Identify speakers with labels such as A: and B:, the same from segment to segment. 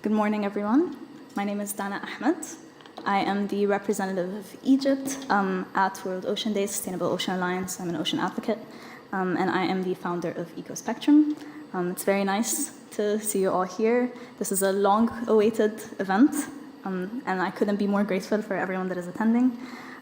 A: Good morning, everyone. My name is Dana Ahmed. I am the representative of Egypt at World Ocean Day, Sustainable Ocean Alliance. I'm an ocean advocate, and I am the founder of EcoSpectrum. It's very nice to see you all here. This is a long-awaited event, and I couldn't be more grateful for everyone that is attending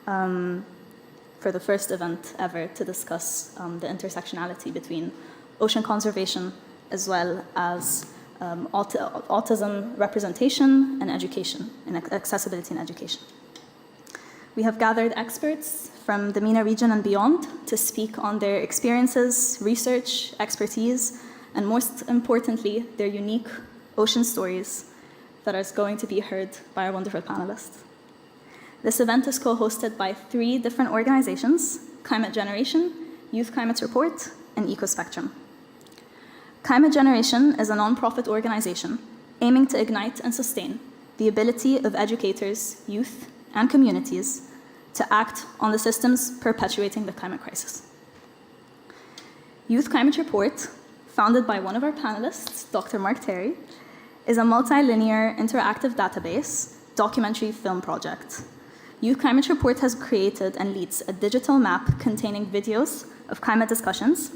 A: for the first event ever to discuss the intersectionality between ocean conservation as well as autism representation and education, and accessibility in education. We have gathered experts from the MENA region and beyond to speak on their experiences, research, expertise, and most importantly, their unique ocean stories that are going to be heard by our wonderful panelists. This event is co-hosted by 3 different organizations: Climate Generation, Youth Climate Report, and EcoSpectrum. Climate Generation is a non-profit organization aiming to ignite and sustain the ability of educators, youth, and communities to act on the systems perpetuating the climate crisis. Youth Climate Report, founded by one of our panelists, Dr. Mark Terry, is a multilinear interactive database documentary film project. Youth Climate Report has created and leads a digital map containing videos of climate discussions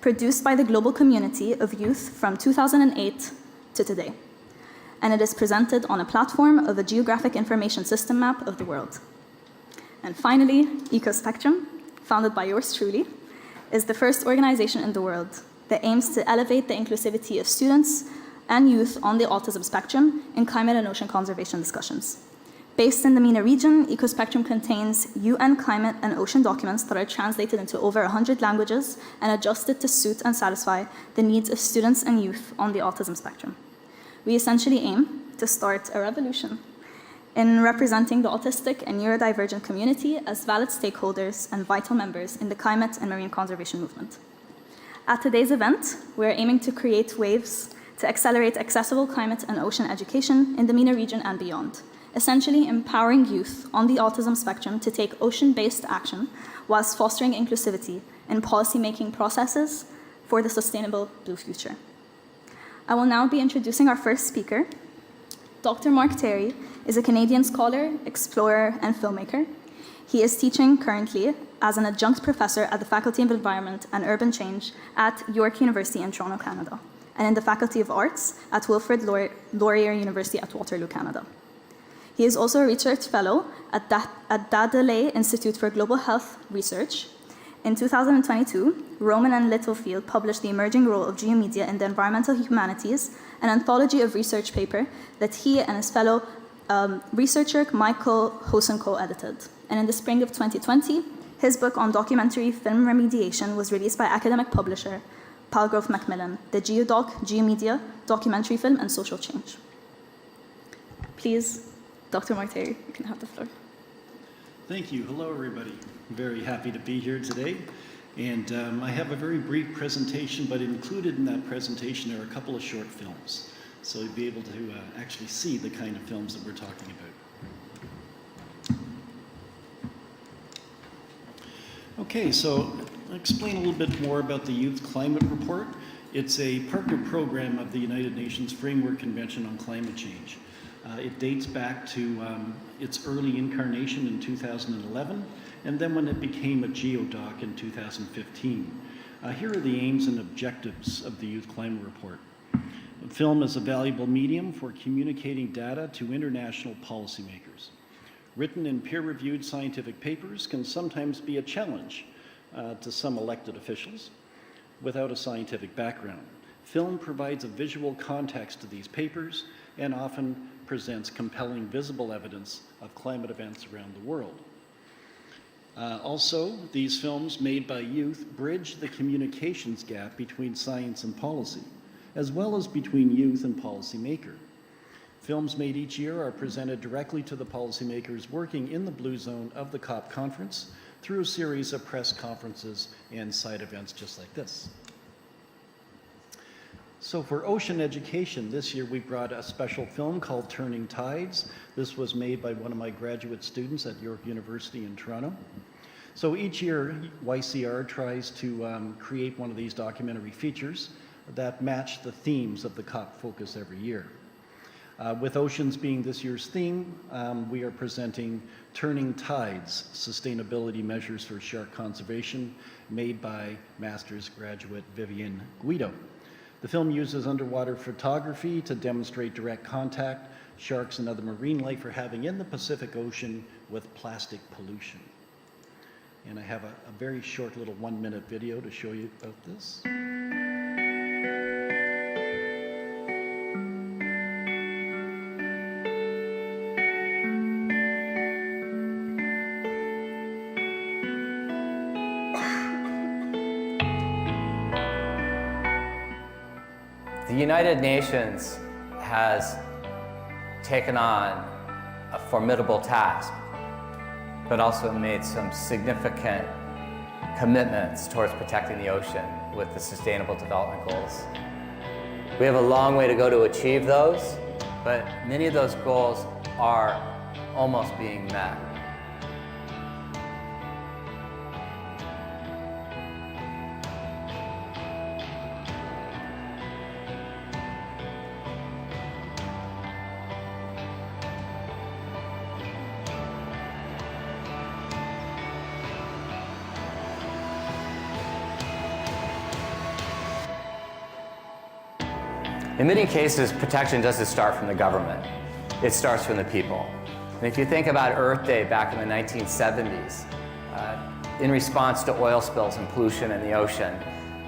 A: produced by the global community of youth from 2008 to today. And it is presented on a platform of a geographic information system map of the world. And finally, EcoSpectrum, founded by yours truly, is the first organization in the world that aims to elevate the inclusivity of students and youth on the autism spectrum in climate and ocean conservation discussions. Based in the MENA region, EcoSpectrum contains UN climate and ocean documents that are translated into over 100 languages and adjusted to suit and satisfy the needs of students and youth on the autism spectrum. We essentially aim to start a revolution in representing the autistic and neurodivergent community as valid stakeholders and vital members in the climate and marine conservation movement. At today's event, we are aiming to create waves to accelerate accessible climate and ocean education in the MENA region and beyond, essentially empowering youth on the autism spectrum to take ocean-based action whilst fostering inclusivity in policy-making processes for the sustainable blue future. I will now be introducing our first speaker. Dr. Mark Terry is a Canadian scholar, explorer, and filmmaker. He is teaching currently as an adjunct professor at the Faculty of Environment and Urban Change at York University in Toronto, Canada, and in the Faculty of Arts at Wilfrid Laurier University at Waterloo, Canada. He is also a research fellow at Dadalay Institute for Global Health Research. In 2022, Roman and Littlefield published The Emerging Role of Geomedia in the Environmental Humanities, an anthology of research paper that he and his fellow researcher Michael Hosen co-edited. And in the spring of 2020, his book on documentary film remediation was released by academic publisher Palgrove Macmillan, the Geodoc, Geomedia, Documentary Film and Social Change. Please, Dr. Mark Terry, you can have the floor.
B: Thank you. Hello, everybody. I'm very happy to be here today. And I have a very brief presentation, but included in that presentation are a couple of short films. So you'll be able to actually see the kind of films that we're talking about. Okay, so I'll explain a little bit more about the Youth Climate Report. It's a partner program of the United Nations Framework Convention on Climate Change. It dates back to its early incarnation in 2011, and then when it became a geodoc in 2015. Here are the aims and objectives of the Youth Climate Report. Film is a valuable medium for communicating data to international policymakers. Written in peer-reviewed scientific papers can sometimes be a challenge to some elected officials without a scientific background. Film provides a visual context to these papers and often presents compelling visible evidence of climate events around the world. Also, these films made by youth bridge the communications gap between science and policy, as well as between youth and policymaker. Films made each year are presented directly to the policymakers working in the Blue Zone of the COP conference through a series of press conferences and side events just like this. So for ocean education, this year we brought a special film called Turning Tides. This was made by one of my graduate students at York University in Toronto. So each year, YCR tries to create one of these documentary features that match the themes of the COP focus every year. With oceans being this year's theme, we are presenting Turning Tides, Sustainability Measures for Shark Conservation, made by master's graduate Vivian Guido. The film uses underwater photography to demonstrate direct contact sharks and other marine life are having in the Pacific Ocean with plastic pollution. And I have a very short little 1-minute video to show you about this.
C: The United Nations has taken on a formidable task, but also made some significant commitments towards protecting the ocean with the Sustainable Development Goals. We have a long way to go to achieve those, but many of those goals are almost being met. In many cases, protection doesn't start from the government. It starts from the people. And if you think about Earth Day back in the 1970s, in response to oil spills and pollution in the ocean,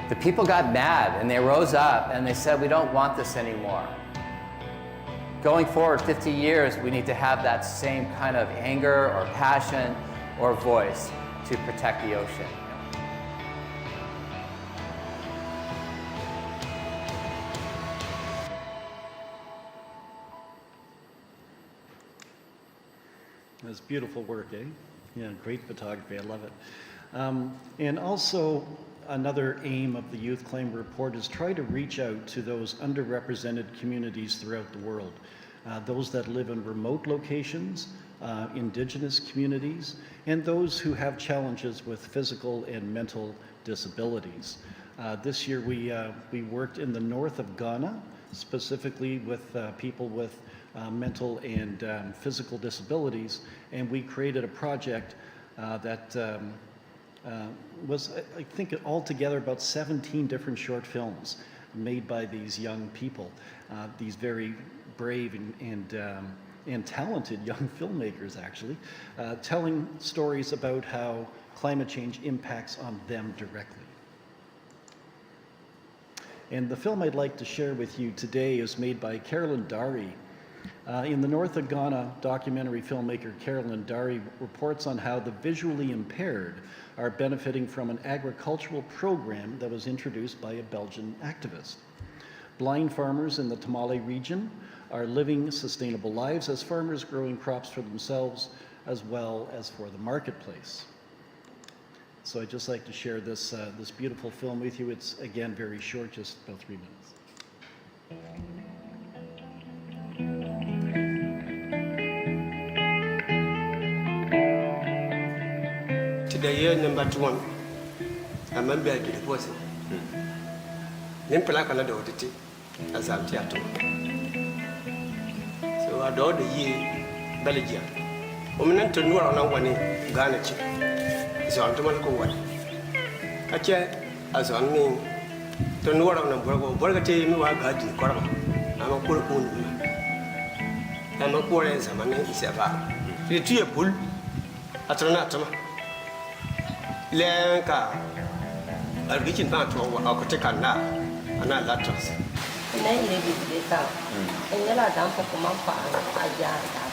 C: the people got mad and they rose up and they said, we don't want this anymore. Going forward 50 years, we need to have that same kind of anger or passion or voice to protect the ocean.
B: That's beautiful work, eh? Yeah, great photography, I love it. And also, another aim of the Youth Climate Report is try to reach out to those underrepresented communities throughout the world. Those that live in remote locations, indigenous communities, and those who have challenges with physical and mental disabilities. This year we worked in the north of Ghana, specifically with people with mental and physical disabilities, and we created a project that was, I think, altogether about 17 different short films made by these young people, these very brave and talented young filmmakers, actually, telling stories about how climate change impacts on them directly. And the film I'd like to share with you today is made by Carolyn Dari. In the north of Ghana, documentary filmmaker Carolyn Dari reports on how the visually impaired are benefiting from an agricultural program that was introduced by a Belgian activist. Blind farmers in the Tamale region are living sustainable lives as farmers growing crops for themselves as well as for the marketplace. So I'd just like to share this, this beautiful film with you. It's, again, very short, just about 3 minutes.
D: Today, year number 1, I'm a bag of the person. Then Palaka do it as I'm theatre. So I do the year Belgium. Women to know on one in Ghana. So I'm to go one. I check as on me to know on a burger team who are guarding Corma. I'm a poor woman. I'm a poor as a man in Sava. The tree of bull at Renatama. Lenka, a region part of our Coticana, and I latrus.
E: And then you did this out. And then I dump a comampa, a yard at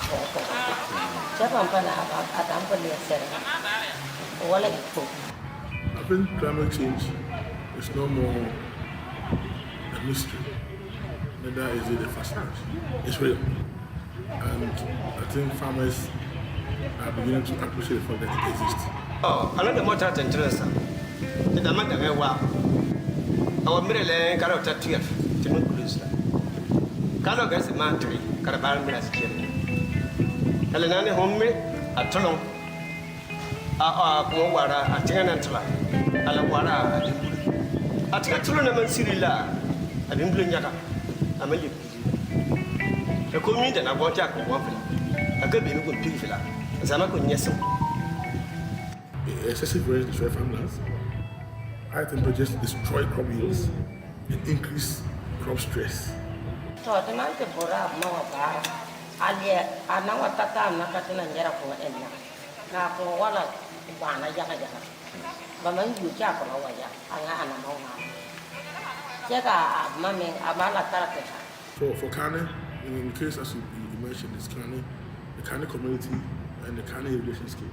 E: Japampana about a dump of the center. All like food.
F: I think climate change is no more a mystery, neither is it a fascination. It's real. And I think farmers are beginning to appreciate the fact that it exists.
D: Oh, another motor than Teresa. The Damata Mewa. Our middle lane got out at 12 to look loose. Carlo gets a man tree, Caravan as a kid. Helena Hombre, a Tono. Kumawara, a Tenantla, Alawara, a Tetulanaman Sirilla, I didn't blame Yaka. I'm a little the community and I want Jack one filler. I could be a good pig filler. As I'm a good yes.
F: Excessive rain destroy farmlands. High temperatures destroy crop yields and increase crop stress.
E: So the man to put up more bar. I know what Tata Nakatina Yara for Enya. Now for one of Bana Yaka. But when you jack on over ya, I'm a mama. Jaga, mammy, Abala Taraka.
F: So for Kane, in the case as you mentioned, it's Kane, the Kane community and the Kane irrigation scheme.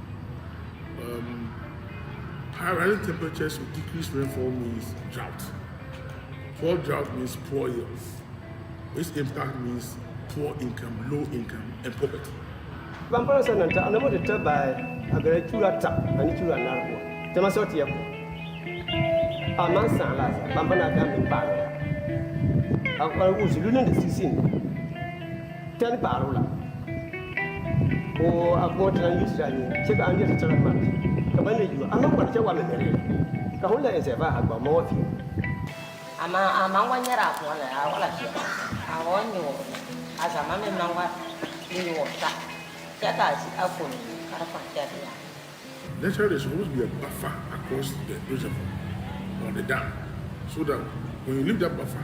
F: High rising temperatures with decreased rainfall means drought. Poor drought means poor yields. Its impact means poor income, low income, and poverty.
D: Vampire and I'm not deterred by a great tap and you are now. Temasoti yako. Amansa laza, bambana gambi parola. Akwa uzi luna de sisin. Tani parola. O akwa tana yusra ni, cheka anje de tana mati. Kabane yu, ama kwa chawa memere. Kahula ezeva akwa mofi.
E: Ama wanyara kwa wala kia. Awonyo. Asa mame mangwa ni wota. Cheka asi afuni karafa kia.
F: Naturally, there's supposed to be a buffer across the reservoir or the dam, so that when you leave that buffer,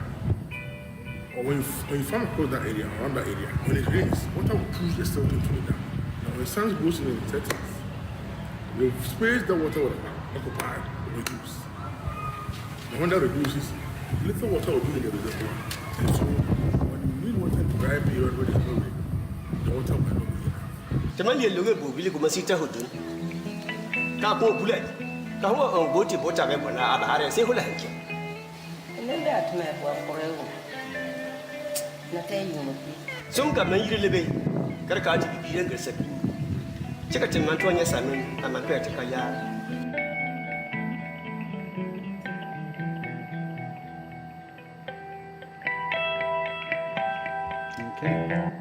F: or when you farm across that area, around that area, when it rains, water will push itself into the dam. Now, when the sun goes in the 30s, the space that water will occupy will reduce. And when that reduces, little water will be in the reservoir. And so, when you need water in the dry period where there's no rain, the water will not be enough.
D: Temani loge bu bili kumasita hudun. Kapo bullet. Kaho on boti bota me bona abare se hula hanki.
E: Nende atme kwa koreu. Nate yumuti.
D: Some ka man yiri lebe. Kar ka ji bi ran garsa. Cheka tin man tuanya samin amma ka ta kaya.
B: Okay.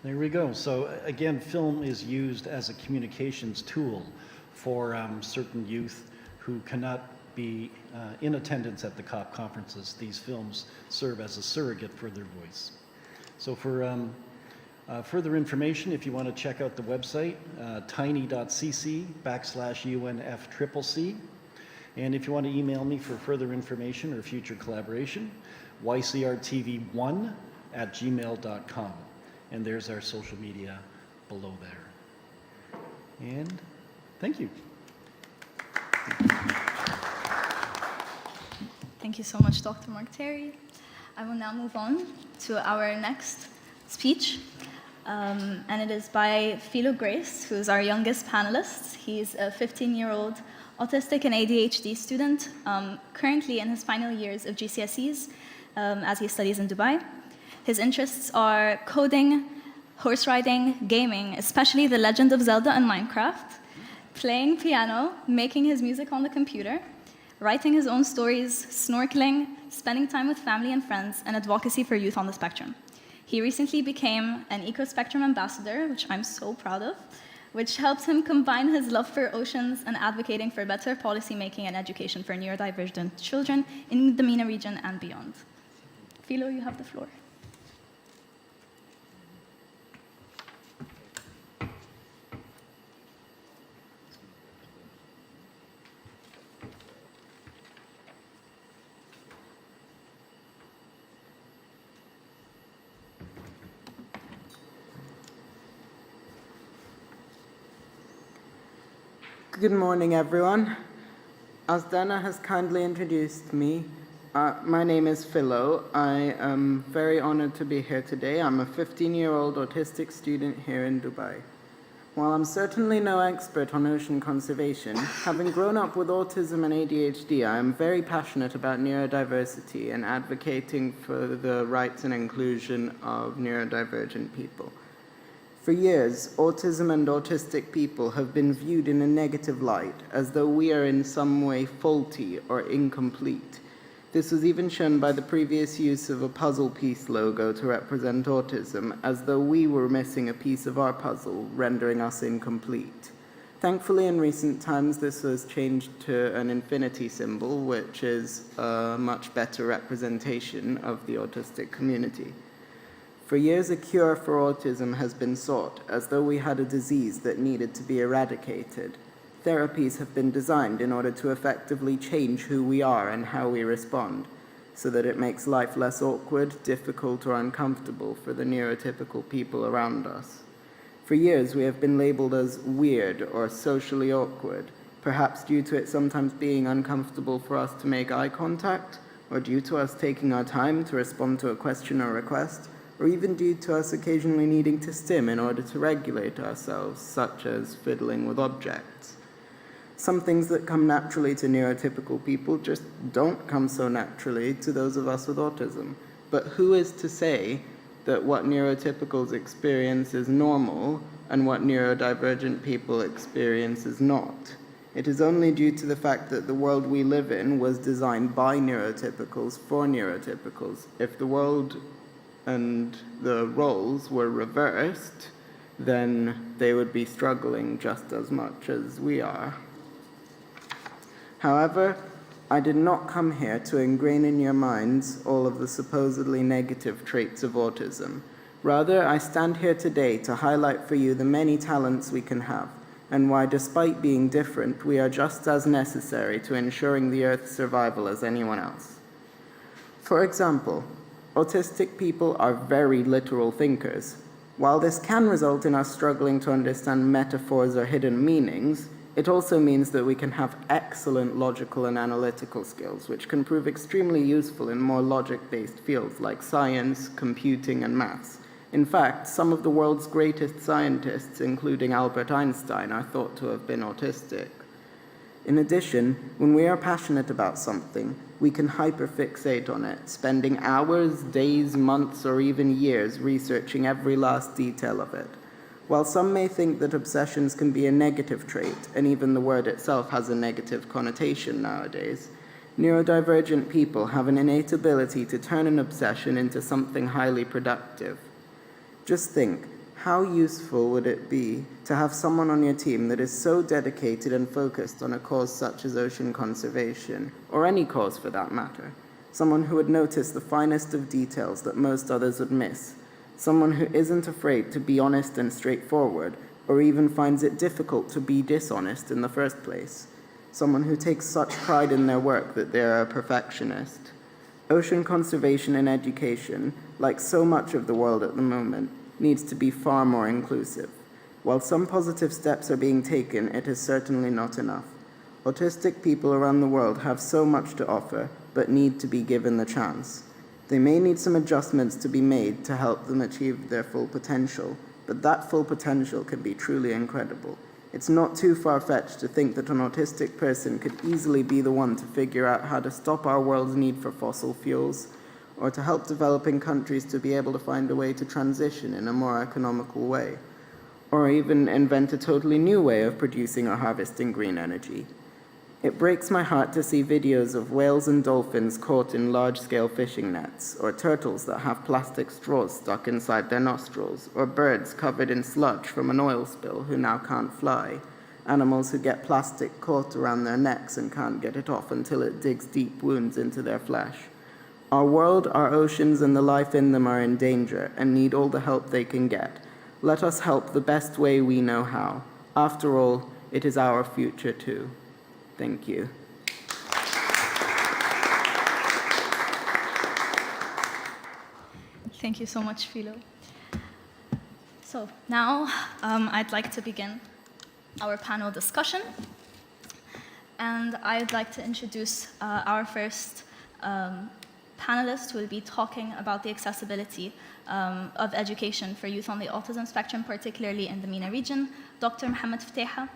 B: There we go. So again, film is used as a communications tool for certain youth who cannot be in attendance at the COP conferences. These films serve as a surrogate for their voice. So for further information, if you want to check out the website, tiny.cc/UNFCCC. And if you want to email me for further information or future collaboration, ycrtv1@gmail.com. And there's our social media below there. And thank you.
A: Thank you so much, Dr. Mark Terry. I will now move on to our next speech. And it is by Philo Gereis, who is our youngest panelist. He's a 15-year-old autistic and ADHD student, currently in his final years of GCSEs as he studies in Dubai. His interests are coding, horse riding, gaming, especially The Legend of Zelda and Minecraft, playing piano, making his music on the computer, writing his own stories, snorkeling, spending time with family and friends, and advocacy for youth on the spectrum. He recently became an Eco-Spectrum ambassador, which I'm so proud of, which helps him combine his love for oceans and advocating for better policymaking and education for neurodivergent children in the MENA region and beyond. Philo, you have the floor.
G: Good morning, everyone. As Dana has kindly introduced me, my name is Philo. I am very honored to be here today. I'm a 15-year-old autistic student here in Dubai. While I'm certainly no expert on ocean conservation, having grown up with autism and ADHD, I am very passionate about neurodiversity and advocating for the rights and inclusion of neurodivergent people. For years, autism and autistic people have been viewed in a negative light, as though we are in some way faulty or incomplete. This was even shown by the previous use of a puzzle piece logo to represent autism, as though we were missing a piece of our puzzle, rendering us incomplete. Thankfully, in recent times, this was changed to an infinity symbol, which is a much better representation of the autistic community. For years, a cure for autism has been sought, as though we had a disease that needed to be eradicated. Therapies have been designed in order to effectively change who we are and how we respond, so that it makes life less awkward, difficult, or uncomfortable for the neurotypical people around us. For years, we have been labeled as weird or socially awkward, perhaps due to it sometimes being uncomfortable for us to make eye contact, or due to us taking our time to respond to a question or request, or even due to us occasionally needing to stim in order to regulate ourselves, such as fiddling with objects. Some things that come naturally to neurotypical people just don't come so naturally to those of us with autism. But who is to say that what neurotypicals experience is normal and what neurodivergent people experience is not? It is only due to the fact that the world we live in was designed by neurotypicals for neurotypicals. If the world and the roles were reversed, then they would be struggling just as much as we are. However, I did not come here to ingrain in your minds all of the supposedly negative traits of autism. Rather, I stand here today to highlight for you the many talents we can have, and why, despite being different, we are just as necessary to ensuring the Earth's survival as anyone else. For example, autistic people are very literal thinkers. While this can result in us struggling to understand metaphors or hidden meanings, it also means that we can have excellent logical and analytical skills, which can prove extremely useful in more logic-based fields like science, computing, and maths. In fact, some of the world's greatest scientists, including Albert Einstein, are thought to have been autistic. In addition, when we are passionate about something, we can hyperfixate on it, spending hours, days, months, or even years researching every last detail of it. While some may think that obsessions can be a negative trait, and even the word itself has a negative connotation nowadays, neurodivergent people have an innate ability to turn an obsession into something highly productive. Just think, how useful would it be to have someone on your team that is so dedicated and focused on a cause such as ocean conservation, or any cause for that matter? Someone who would notice the finest of details that most others would miss. Someone who isn't afraid to be honest and straightforward, or even finds it difficult to be dishonest in the first place. Someone who takes such pride in their work that they are a perfectionist. Ocean conservation and education, like so much of the world at the moment, needs to be far more inclusive. While some positive steps are being taken, it is certainly not enough. Autistic people around the world have so much to offer, but need to be given the chance. They may need some adjustments to be made to help them achieve their full potential, but that full potential can be truly incredible. It's not too far-fetched to think that an autistic person could easily be the one to figure out how to stop our world's need for fossil fuels, or to help developing countries to be able to find a way to transition in a more economical way, or even invent a totally new way of producing or harvesting green energy. It breaks my heart to see videos of whales and dolphins caught in large-scale fishing nets, or turtles that have plastic straws stuck inside their nostrils, or birds covered in sludge from an oil spill who now can't fly, animals who get plastic caught around their necks and can't get it off until it digs deep wounds into their flesh. Our world, our oceans, and the life in them are in danger and need all the help they can get. Let us help the best way we know how. After all, it is our future too. Thank you.
A: Thank you so much, Philo. So now I'd like to begin our panel discussion. And I'd like to introduce our first panelist who will be talking about the accessibility of education for youth on the autism spectrum, particularly in the MENA region. Dr. Mohammad Fteiha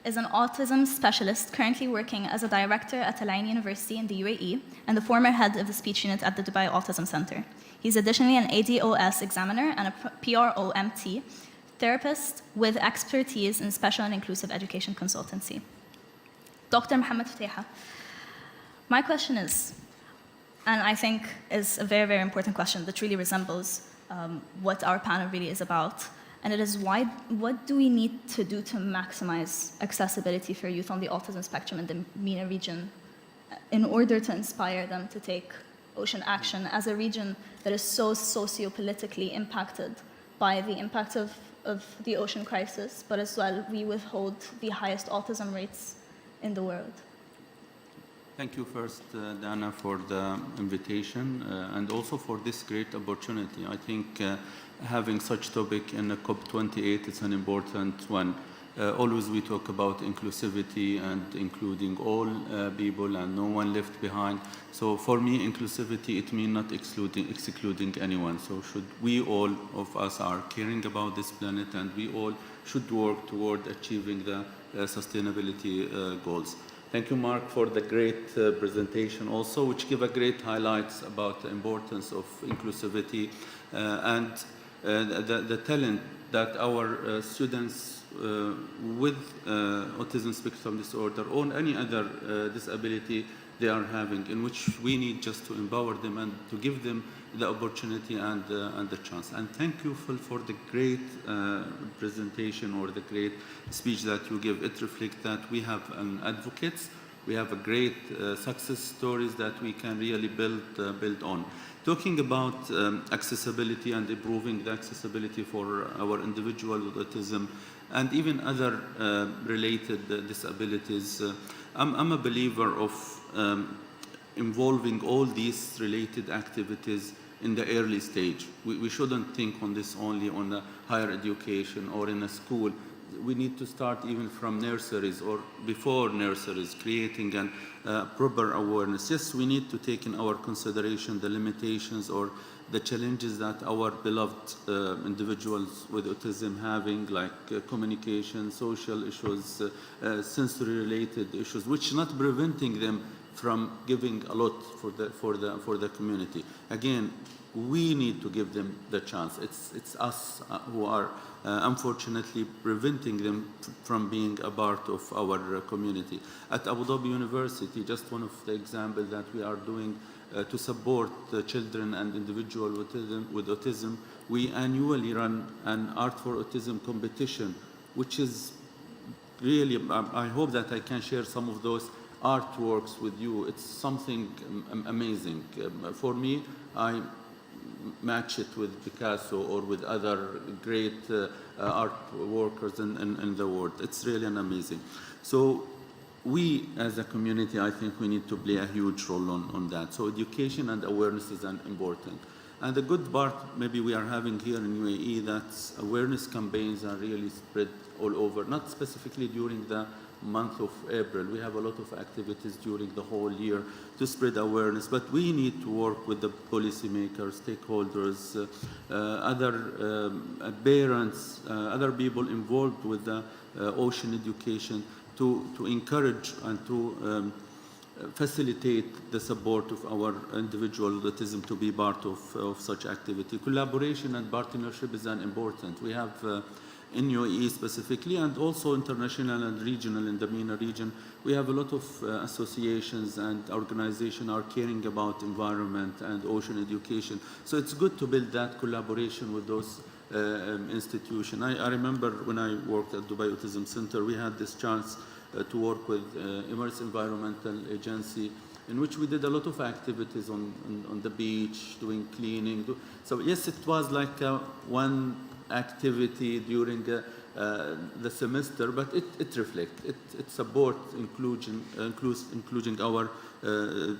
A: is an autism specialist currently working as a director at Al Ain University in the UAE and the former head of the speech unit at the Dubai Autism Center. He's additionally an ADOS examiner and a PROMT therapist with expertise in special and inclusive education consultancy. Dr. Mohammad Fteiha, my question is, and I think is a very, very important question that really resembles what our panel really is about, And it is why, what do we need to do to maximize accessibility for youth on the autism spectrum in the MENA region in order to inspire them to take ocean action as a region that is so socio-politically impacted by the impact of the ocean crisis, but as well, we withhold the highest autism rates in the world.
H: Thank you first, Dana, for the invitation and also for this great opportunity. I think having such topic in the COP28 is an important one. Always we talk about inclusivity and including all people and no one left behind. So for me, inclusivity, it means not excluding anyone. So should we all of us are caring about this planet, and we all should work toward achieving the sustainability goals. Thank you, Mark, for the great presentation also, which give a great highlights about the importance of inclusivity and the talent that our students with autism spectrum disorder or any other disability they are having, in which we need just to empower them and to give them the opportunity and the chance. And thank you, Phil, for the great presentation or the great speech that you give. It reflects that we have advocates, we have a great success stories that we can really build on. Talking about accessibility and improving the accessibility for our individual with autism and even other related disabilities, I'm a believer of involving all these related activities in the early stage. We shouldn't think on this only on the higher education or in a school. We need to start even from nurseries or before nurseries, creating a proper awareness. Yes, we need to take in our consideration the limitations or the challenges that our beloved individuals with autism having, like communication, social issues, sensory-related issues, which not preventing them from giving a lot for the community. Again, we need to give them the chance. It's us who are unfortunately preventing them from being a part of our community. At Abu Dhabi University, just one of the examples that we are doing to support the children and individuals with autism, we annually run an Art for Autism competition, which is really, I hope that I can share some of those artworks with you. It's something amazing. For me, I match it with Picasso or with other great art workers in the world. It's really an amazing. So we as a community, I think we need to play a huge role on that. So education and awareness is important. And the good part maybe we are having here in UAE, that awareness campaigns are really spread all over, not specifically during the month of April. We have a lot of activities during the whole year to spread awareness, but we need to work with the policymakers, stakeholders, other parents, other people involved with the ocean education to encourage and to facilitate the support of our individual with autism to be part of such activity. Collaboration and partnership is important. We have in UAE specifically, and also international and regional in the MENA region, we have a lot of associations and organizations are caring about environment and ocean education. So it's good to build that collaboration with those institutions. I remember when I worked at Dubai Autism Center, we had this chance to work with Emirates Environmental Agency, in which we did a lot of activities on the beach, doing cleaning. So yes, it was like one activity during the semester, but it reflects, it supports including our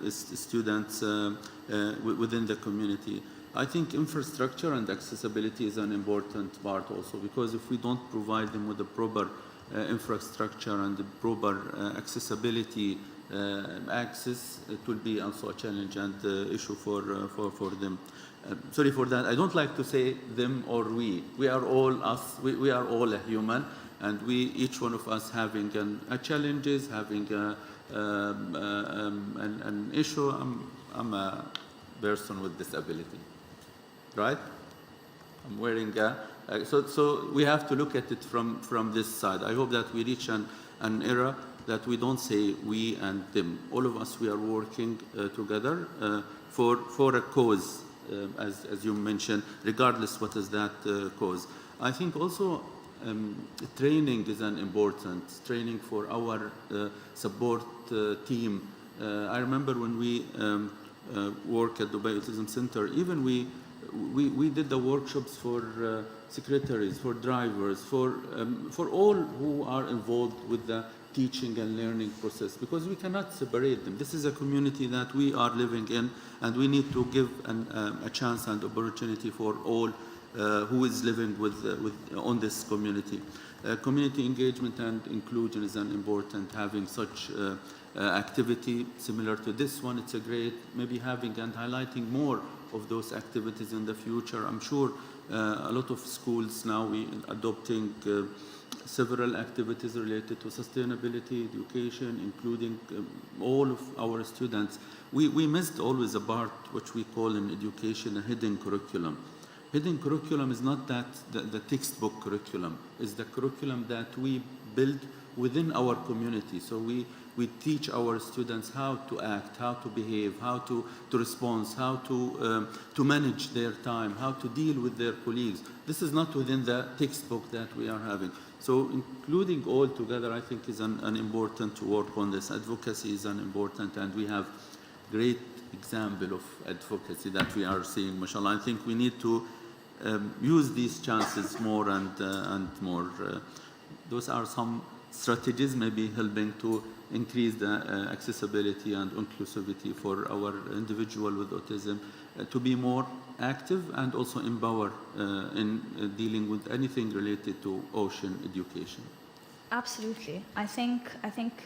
H: students within the community. I think infrastructure and accessibility is an important part also, because if we don't provide them with the proper infrastructure and the proper accessibility access, it will be also a challenge and issue for them. Sorry for that. I don't like to say them or we. We are all us. We are all a human, and each one of us having a challenges, having an issue. I'm a person with disability, right? I'm wearing so we have to look at it from this side. I hope that we reach an era that we don't say we and them. All of us, we are working together for a cause, as you mentioned, regardless what is that cause. I think also training is an important training for our support team. I remember when we work at the Obeid Autism Center, even we did the workshops for secretaries, for drivers, for all who are involved with the teaching and learning process, because we cannot separate them. This is a community that we are living in, and we need to give a chance and opportunity for all who is living on this community. Community engagement and inclusion is an important, having such activity similar to this one. It's a great, maybe having and highlighting more of those activities in the future. I'm sure a lot of schools now we adopting several activities related to sustainability, education, including all of our students. We missed always a part which we call in education a hidden curriculum. Hidden curriculum is not that the textbook curriculum, it's the curriculum that we build within our community. So we teach our students how to act, how to behave, how to respond, how to manage their time, how to deal with their colleagues. This is not within the textbook that we are having. So including all together, I think is an important to work on this. Advocacy is an important, and we have great example of advocacy that we are seeing, mashallah. I think we need to use these chances more and more. Those are some strategies maybe helping to increase the accessibility and inclusivity for our individual with autism to be more active and also empowered in dealing with anything related to ocean education.
A: Absolutely. I think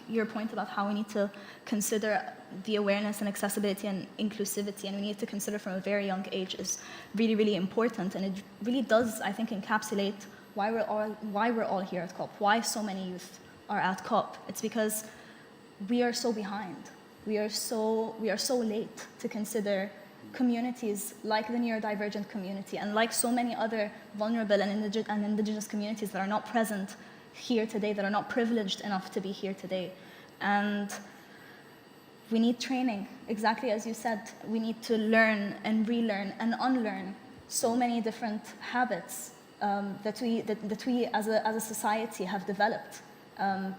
A: your point about how we need to consider the awareness and accessibility and inclusivity, and we need to consider from a very young age, is really, really important. And it really does, I think, encapsulate why we're all here at COP, why so many youth are at COP. It's because we are so behind. We are so late to consider communities like the neurodivergent community and like so many other vulnerable and indigenous communities that are not present here today, that are not privileged enough to be here today. And we need training, exactly as you said. We need to learn and relearn and unlearn so many different habits that we as a society have developed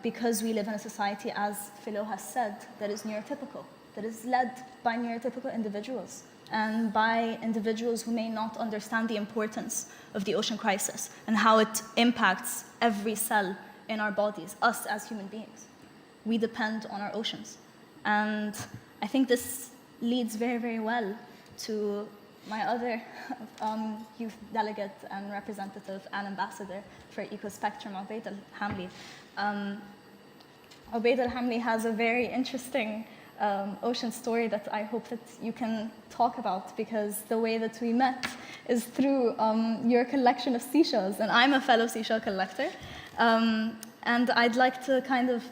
A: because we live in a society, as Philo has said, that is neurotypical, that is led by neurotypical individuals and by individuals who may not understand the importance of the ocean crisis and how it impacts every cell in our bodies, us as human beings. We depend on our oceans. And I think this leads very, very well to my other youth delegate and representative and ambassador for EcoSpectrum, Obeid Al Hameli. Obeid Al Hameli has a very interesting ocean story that I hope that you can talk about, because the way that we met is through your collection of seashells, and I'm a fellow seashell collector. And I'd like to kind of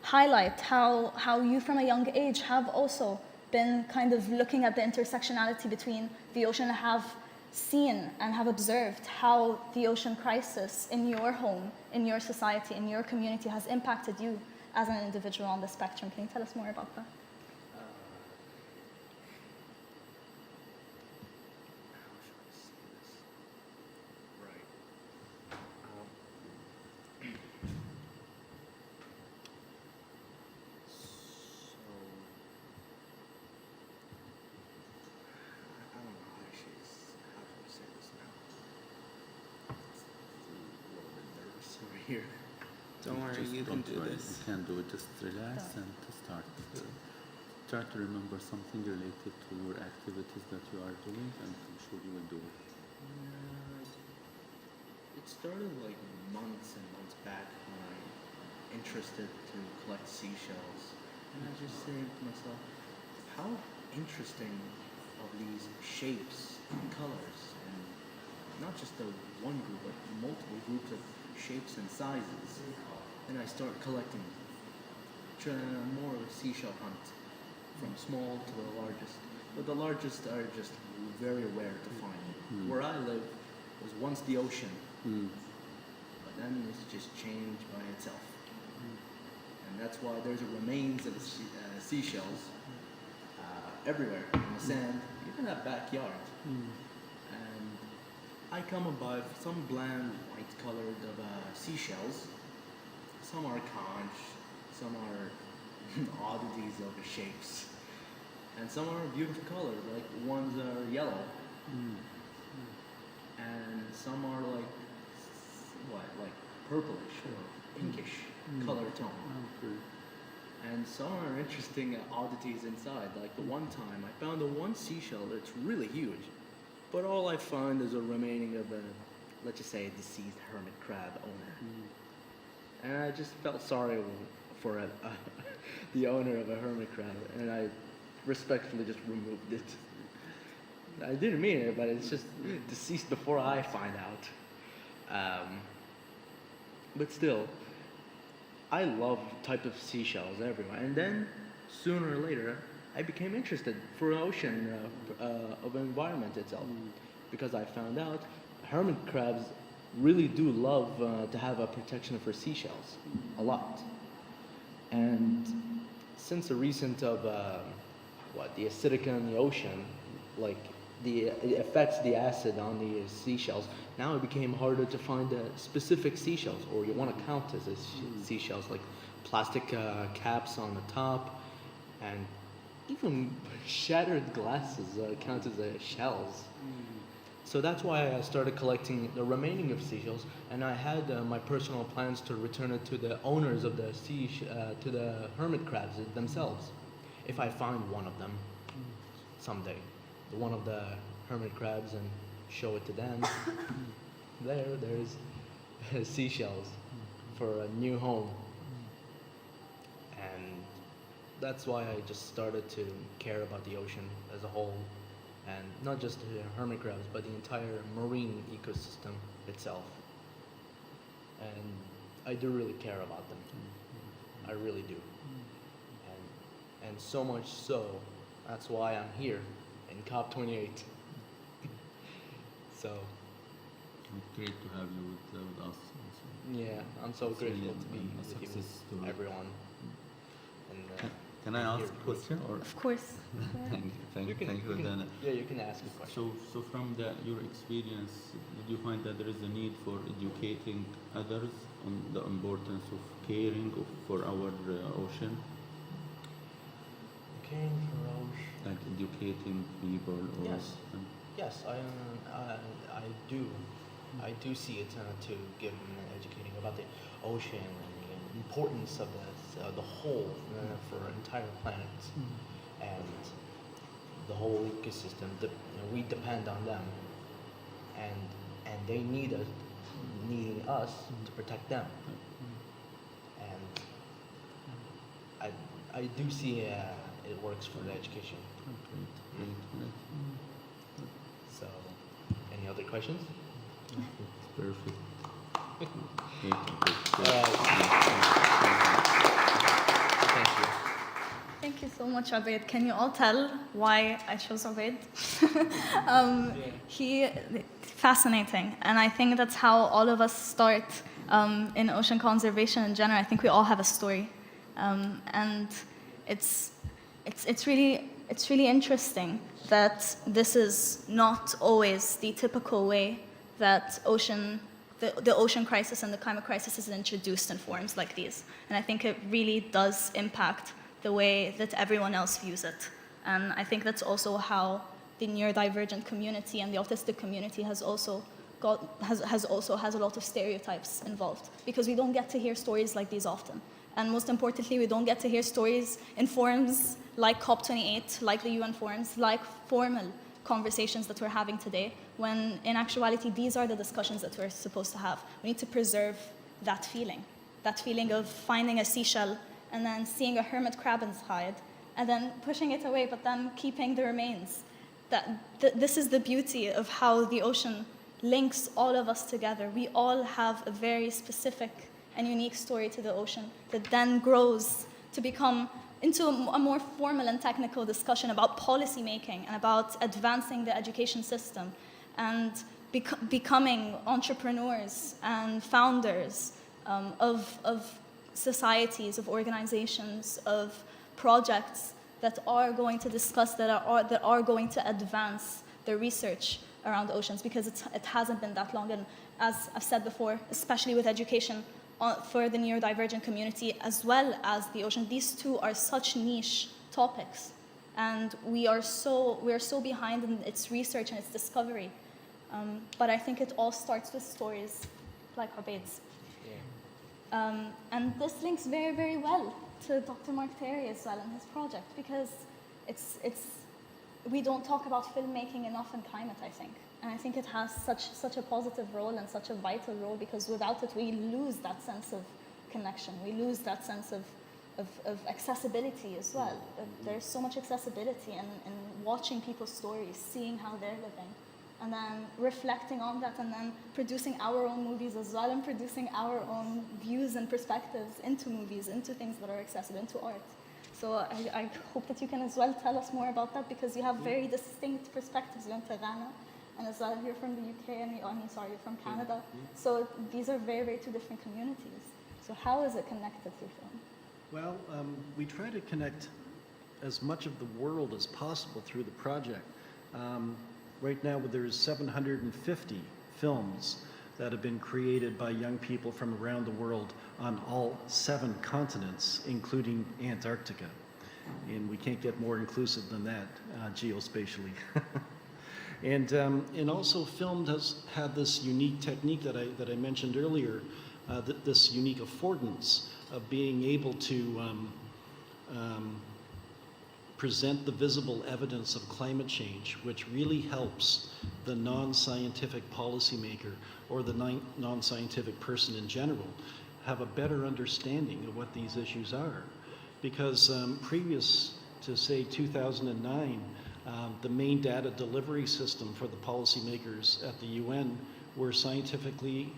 A: highlight how you from a young age have also been kind of looking at the intersectionality between the ocean, and have seen and have observed how the ocean crisis in your home, in your society, in your community has impacted you as an individual on the spectrum. Can you tell us more about that?
G: Here. Don't worry, you can do this.
H: You can do it. Just relax and to start. Try to remember something related to your activities that you are doing, and I'm sure you will do it.
I: It started like months and months back when I'm interested to collect seashells. And I just say to myself, how interesting are these shapes and colors, and not just the one group, but multiple groups of shapes and sizes. And I start collecting, more of a seashell hunt, from small to the largest. But the largest are just very rare to find. Where I live was once the ocean, but then it's just changed by itself. And that's why there's remains of seashells everywhere, in the sand, even that backyard. And I come above some bland white colored of seashells. Some are conch, some are oddities of shapes, and some are beautiful colors, like ones are yellow, and some are like purplish or pinkish color tone. And some are interesting oddities inside. Like the one time I found the one seashell that's really huge, but all I found is a remaining of a, let's just say, a deceased hermit crab owner. And I just felt sorry for the owner of a hermit crab, and I respectfully just removed it. I didn't mean it, but it's just deceased before I find out. But still, I love type of seashells everywhere. And then, sooner or later, I became interested for an ocean of environment itself, because I found out hermit crabs really do love to have a protection for seashells a lot. And since the recent of the acidic in the ocean, like it affects the acid on the seashells, now it became harder to find specific seashells, or you want to count as seashells, like plastic caps on the top, and even shattered glasses count as shells. So that's why I started collecting the remaining of seashells, and I had my personal plans to return it to the owners of the to the hermit crabs themselves, if I find one of them someday, one of the hermit crabs, and show it to them. There's seashells for a new home, and that's why I just started to care about the ocean as a whole. And not just the hermit crabs, but the entire marine ecosystem itself. And I do really care about them. I really do. And so much so, that's why I'm here in COP28. So.
H: It's great to have you with us. Also.
I: Yeah, I'm so
H: It's
I: grateful
H: really
I: to be
H: a
I: with you,
H: success story.
I: everyone. And,
H: Can I ask a question? Or
A: Of course.
H: thank you, Dana.
I: Yeah, you can ask a question.
H: So from your experience, did you find that there is a need for educating others on the importance of caring for our ocean?
I: Caring for ocean.
H: Like educating people, or
I: Yes, I do. I do see it to give them educating about the ocean and the importance of the whole for our entire planet, and the whole ecosystem. We depend on them, and they needing us to protect them. And I do see it works for the education.
H: Great.
I: So, any other questions?
H: Perfect.
I: Thank you.
A: Thank you so much, Obeid. Can you all tell why I chose Obeid? Fascinating. And I think that's how all of us start in ocean conservation in general. I think we all have a story. And it's really interesting that this is not always the typical way that the ocean crisis and the climate crisis is introduced in forms like these. And I think it really does impact the way that everyone else views it. And I think that's also how the neurodivergent community and the autistic community has a lot of stereotypes involved, because we don't get to hear stories like these often. And most importantly, we don't get to hear stories in forums like COP28, like the UN forums, like formal conversations that we're having today, when in actuality, these are the discussions that we're supposed to have. We need to preserve that feeling of finding a seashell and then seeing a hermit crab inside, and then pushing it away, but then keeping the remains. This is the beauty of how the ocean links all of us together. We all have a very specific and unique story to the ocean that then grows to become into a more formal and technical discussion about policy making and about advancing the education system and becoming entrepreneurs and founders of societies, of organizations, of projects that are going to discuss, that are going to advance the research around oceans, because it hasn't been that long. And as I've said before, especially with education for the neurodivergent community as well as the ocean, these two are such niche topics, and we are so behind in its research and its discovery. But I think it all starts with stories like Obeid's. And this links very, very well to Dr. Mark Terry as well and his project, because we don't talk about filmmaking enough in climate, I think. And I think it has such a positive role and such a vital role, because without it, we lose that sense of connection. We lose that sense of accessibility as well. There's so much accessibility in watching people's stories, seeing how they're living, and then reflecting on that, and then producing our own movies as well, and producing our own views and perspectives into movies, into things that are accessible, into art. So I hope that you can as well tell us more about that, because you have very distinct perspectives. You're in Ghana, and as well you're from the UK, and you're from Canada. So these are very, very two different communities. So how is it connected through film?
B: Well, we try to connect as much of the world as possible through the project. Right now, there's 750 films that have been created by young people from around the world on all 7 continents, including Antarctica. And we can't get more inclusive than that, geospatially. And also film has had this unique technique that I mentioned earlier, this unique affordance of being able to present the visible evidence of climate change, which really helps the non-scientific policymaker or the non-scientific person in general have a better understanding of what these issues are. Because previous to, say, 2009, the main data delivery system for the policymakers at the UN were scientifically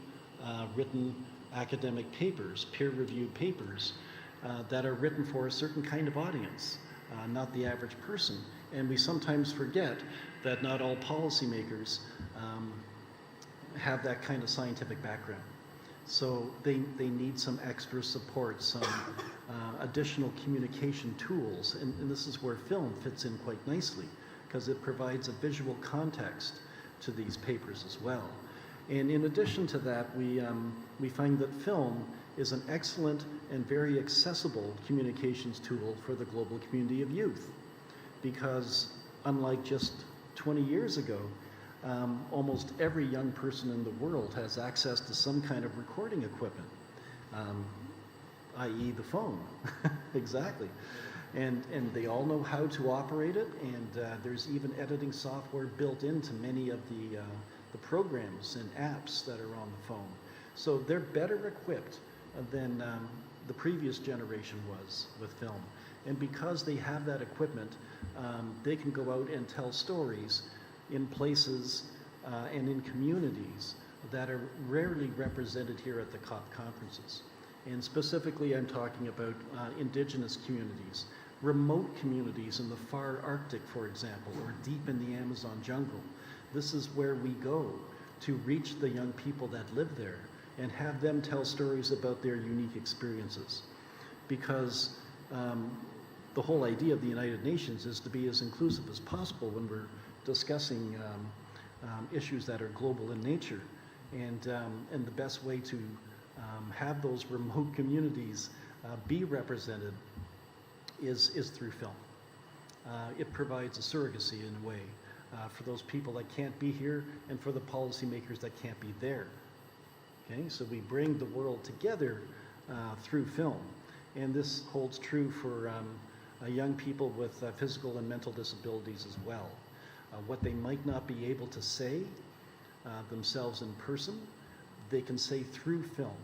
B: written academic papers, peer-reviewed papers, that are written for a certain kind of audience. Not the average person. And we sometimes forget that not all policymakers have that kind of scientific background. So they need some extra support, some additional communication tools. And this is where film fits in quite nicely, because it provides a visual context to these papers as well. And in addition to that, we find that film is an excellent and very accessible communications tool for the global community of youth. Because unlike just 20 years ago, almost every young person in the world has access to some kind of recording equipment, i.e. the phone. Exactly. And they all know how to operate it, and there's even editing software built into many of the programs and apps that are on the phone. So they're better equipped than the previous generation was with film. And because they have that equipment, they can go out and tell stories in places and in communities that are rarely represented here at the COP conferences. And specifically, I'm talking about indigenous communities, remote communities in the far Arctic, for example, or deep in the Amazon jungle. This is where we go to reach the young people that live there and have them tell stories about their unique experiences. Because the whole idea of the United Nations is to be as inclusive as possible when we're discussing issues that are global in nature. And the best way to have those remote communities be represented is through film. It provides a surrogacy in a way for those people that can't be here and for the policymakers that can't be there. Okay, so we bring the world together through film. And this holds true for young people with physical and mental disabilities as well. What they might not be able to say themselves in person, they can say through film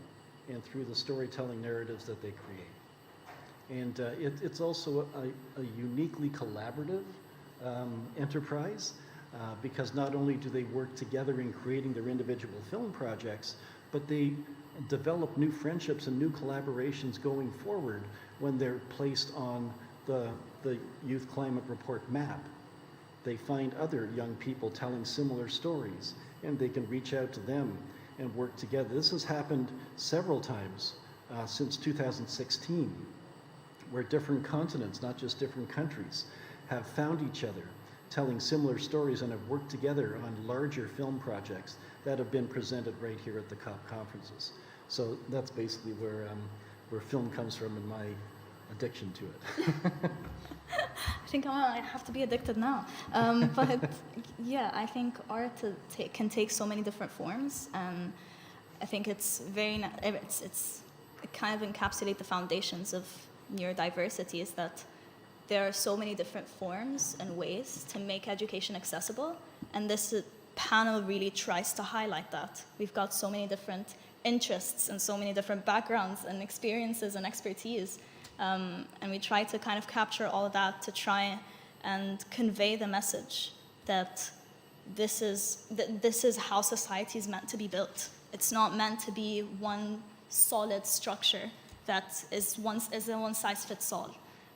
B: and through the storytelling narratives that they create. And it's also a uniquely collaborative enterprise, because not only do they work together in creating their individual film projects, but they develop new friendships and new collaborations going forward when they're placed on the Youth Climate Report map. They find other young people telling similar stories, and they can reach out to them and work together. This has happened several times since 2016, where different continents, not just different countries, have found each other telling similar stories and have worked together on larger film projects that have been presented right here at the COP conferences. So that's basically where film comes from and my addiction to it.
A: I think I have to be addicted now. But yeah, I think art can take so many different forms, and I think it's it kind of encapsulates the foundations of neurodiversity, is that there are so many different forms and ways to make education accessible, and this panel really tries to highlight that. We've got so many different interests and so many different backgrounds and experiences and expertise, and we try to kind of capture all of that to try and convey the message that this is how society is meant to be built. It's not meant to be one solid structure that is a one-size-fits-all.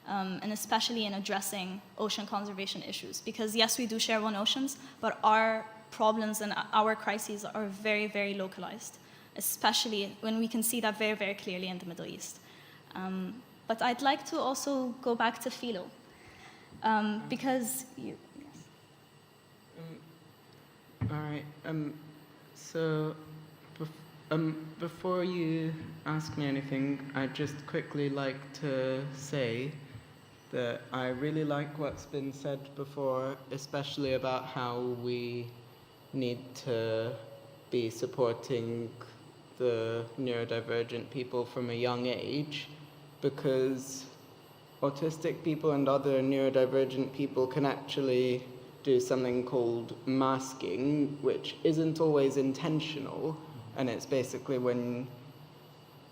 A: And especially in addressing ocean conservation issues. Because yes, we do share one oceans, but our problems and our crises are very, very localized, especially when we can see that very, very clearly in the Middle East. But I'd like to also go back to Philo, because you... Yes.
G: All right, so before you ask me anything, I'd just quickly like to say that I really like what's been said before, especially about how we need to be supporting the neurodivergent people from a young age, because autistic people and other neurodivergent people can actually do something called masking, which isn't always intentional, and it's basically when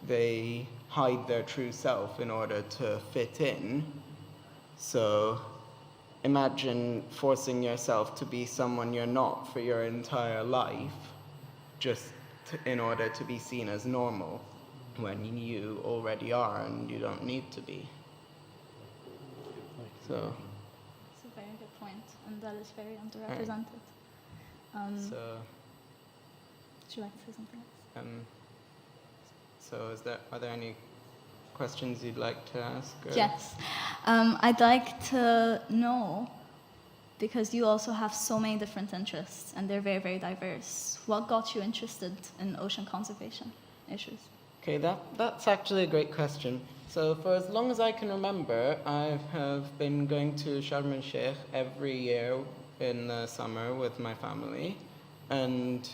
G: they hide their true self in order to fit in. So imagine forcing yourself to be someone you're not for your entire life, just in order to be seen as normal, when you already are and you don't need to be. So.
A: It's a very good point, and that is very underrepresented.
G: So.
A: Would you like to say something else?
G: So are there any questions you'd like to ask? Or?
A: Yes. I'd like to know, because you also have so many different interests and they're very, very diverse, what got you interested in ocean conservation issues?
G: Okay, that's actually a great question. So for as long as I can remember, I have been going to Sharm el-Sheikh every year in the summer with my family, and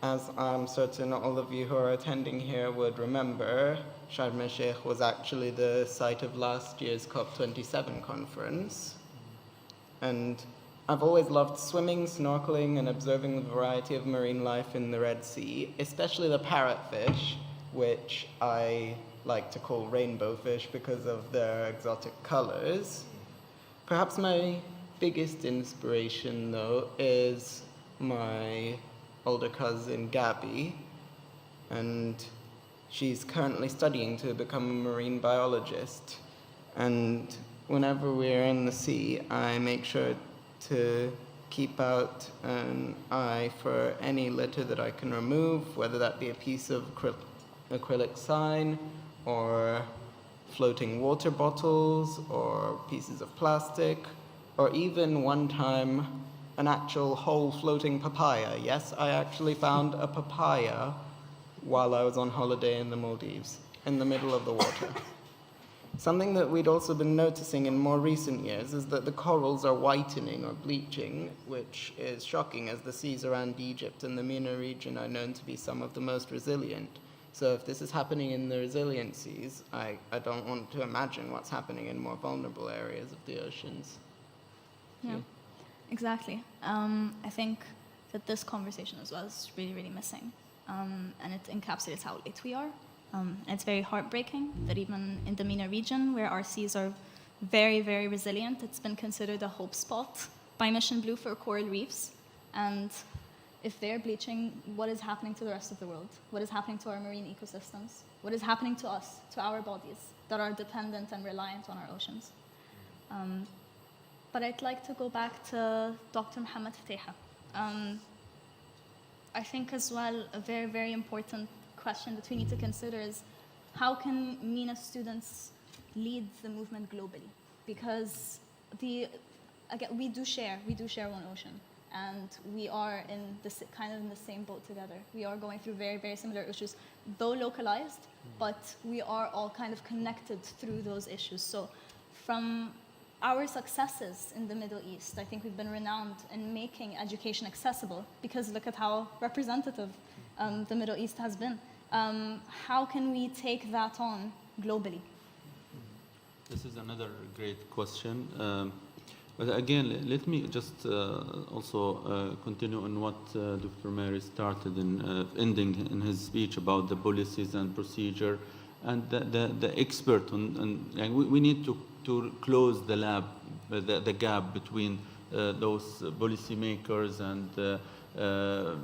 G: as I'm certain all of you who are attending here would remember, Sharm el-Sheikh was actually the site of last year's COP27 conference. And I've always loved swimming, snorkeling, and observing the variety of marine life in the Red Sea, especially the parrotfish, which I like to call rainbow fish because of their exotic colors. Perhaps my biggest inspiration, though, is my older cousin Gabby, and she's currently studying to become a marine biologist. And whenever we're in the sea, I make sure to keep out an eye for any litter that I can remove, whether that be a piece of acrylic sign, or floating water bottles, or pieces of plastic, or even one time an actual whole floating papaya. Yes, I actually found a papaya while I was on holiday in the Maldives, in the middle of the water. Something that we'd also been noticing in more recent years is that the corals are whitening or bleaching, which is shocking, as the seas around Egypt and the MENA region are known to be some of the most resilient. So if this is happening in the resilient seas, I don't want to imagine what's happening in more vulnerable areas of the oceans.
A: Yeah. Exactly. I think that this conversation as well is really, really missing. And it encapsulates how late we are. And it's very heartbreaking that even in the MENA region, where our seas are very, very resilient, it's been considered a hope spot by Mission Blue for coral reefs. And if they're bleaching, what is happening to the rest of the world? What is happening to our marine ecosystems? What is happening to us, to our bodies that are dependent and reliant on our oceans? But I'd like to go back to Dr. Mohammad Fteiha. I think as well a very, very important question that we need to consider is how can MENA students lead the movement globally? Because again, we do share one ocean. And we are in this kind of in the same boat together. We are going through very, very similar issues, though localized, but we are all kind of connected through those issues. So from our successes in the Middle East, I think we've been renowned in making education accessible, because look at how representative the Middle East has been. How can we take that on globally?
H: This is another great question. But again, let me just also continue on what Dr. Mary started in ending in his speech about the policies and procedure, and the expert on, and we need to close the gap between those policy makers and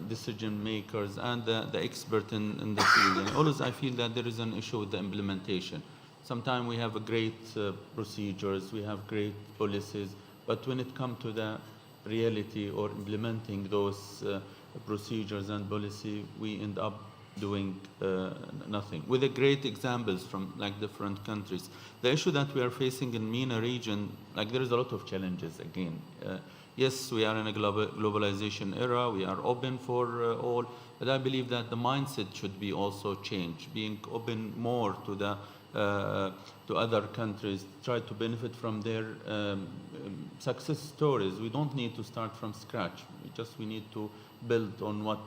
H: decision makers and the expert in the field. And always I feel that there is an issue with the implementation. Sometimes we have great procedures, we have great policies, but when it comes to the reality or implementing those procedures and policy, we end up doing nothing. With the great examples from like different countries. The issue that we are facing in MENA region, like there is a lot of challenges again. Yes, we are in a globalization era, we are open for all, but I believe that the mindset should be also changed, being open more to the to other countries, try to benefit from their success stories. We don't need to start from scratch. We need to build on what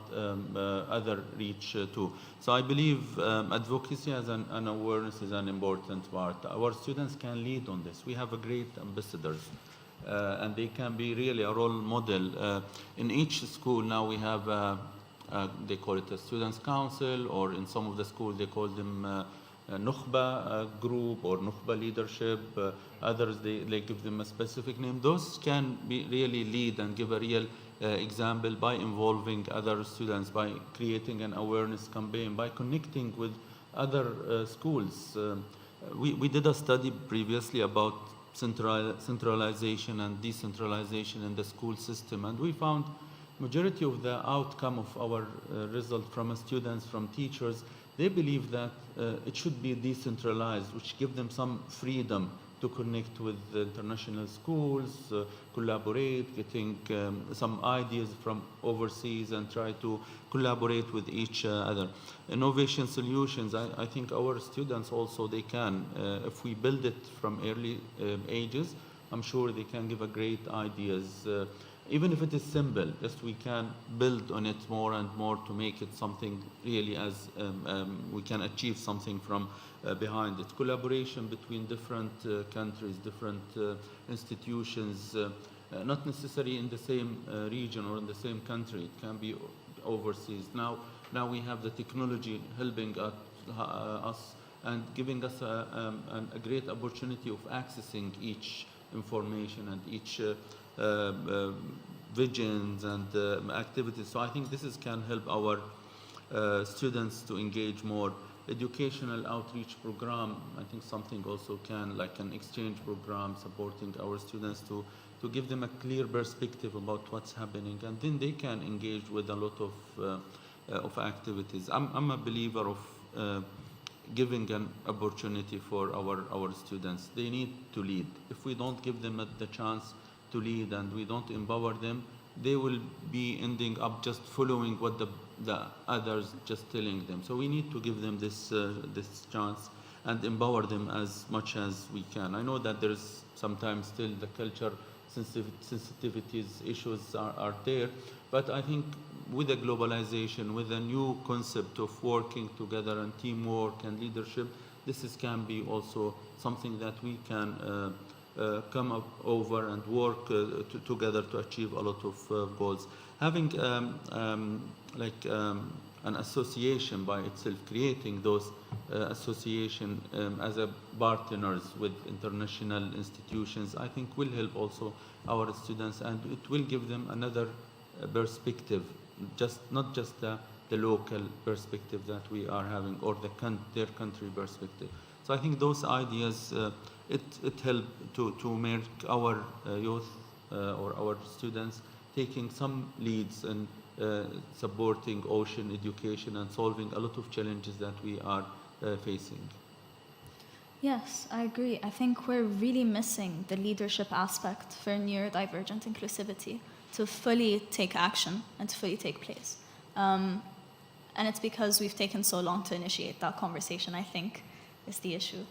H: other reach to. So I believe advocacy as an awareness is an important part. Our students can lead on this. We have a great ambassadors. And they can be really a role model. In each school now we have, they call it a students' council, or in some of the schools they call them Nukhba group or Nukhba leadership. Others, they give them a specific name. Those can be really lead and give a real example by involving other students, by creating an awareness campaign, by connecting with other schools. We did a study previously about centralization and decentralization in the school system, and we found majority of the outcome of our result from students, from teachers, they believe that it should be decentralized, which give them some freedom to connect with the international schools, collaborate, getting some ideas from overseas and try to collaborate with each other. Innovation solutions, I think our students also, they can, if we build it from early ages, I'm sure they can give a great ideas. Even if it is simple, just we can build on it more and more to make it something really as we can achieve something from behind it. Collaboration between different countries, different institutions, not necessarily in the same region or in the same country. It can be overseas. Now we have the technology helping us and giving us a great opportunity of accessing each information and each visions and activities. So I think this can help our students to engage more. Educational outreach program, I think something also can, like an exchange program supporting our students to give them a clear perspective about what's happening, and then they can engage with a lot of activities. I'm a believer of giving an opportunity for our students. They need to lead. If we don't give them the chance to lead and we don't empower them, they will be ending up just following what the others just telling them. So we need to give them this chance and empower them as much as we can. I know that there's sometimes still the culture sensitivities issues are there, but I think with the globalization, with a new concept of working together and teamwork and leadership, this can be also something that we can come up over and work together to achieve a lot of goals. Having an association by itself, creating those association as a partners with international institutions, I think will help also our students, and it will give them another perspective, not just the local perspective that we are having, or their country perspective. So I think those ideas, it helped to make our youth or our students taking some leads and supporting ocean education and solving a lot of challenges that we are facing.
A: Yes, I agree. I think we're really missing the leadership aspect for neurodivergent inclusivity to fully take action and to fully take place. And it's because we've taken so long to initiate that conversation, I think, is the issue.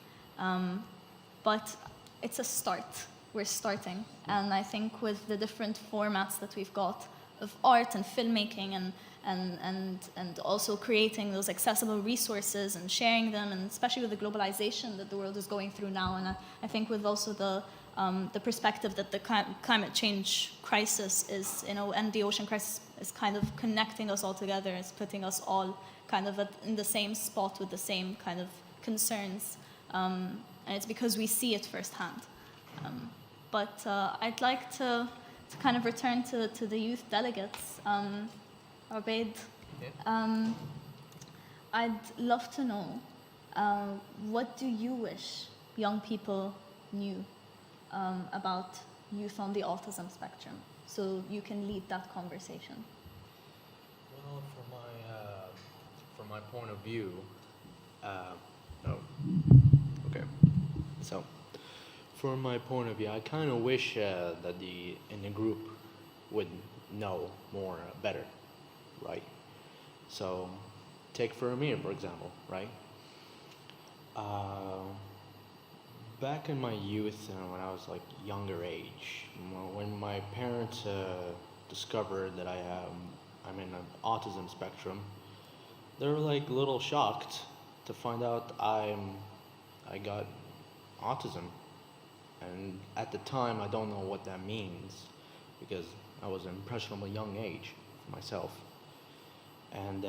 A: But it's a start. We're starting. And I think with the different formats that we've got of art and filmmaking and also creating those accessible resources and sharing them, and especially with the globalization that the world is going through now. And I think with also the perspective that the climate change crisis is, and the ocean crisis is kind of connecting us all together. It's putting us all kind of in the same spot with the same kind of concerns. And it's because we see it firsthand. But I'd like to kind of return to the youth delegates. Obeid, I'd love to know, what do you wish young people knew about youth on the autism spectrum, so you can lead that conversation?
J: Well, from my point of view, So, from my point of view, I kind of wish that in the group would know more better, right? So, take for Amir, for example, right? Back in my youth, when I was like younger age, when my parents discovered that I'm in an autism spectrum, they were like a little shocked to find out I got autism. And at the time, I don't know what that means because I was an impressionable young age for myself. And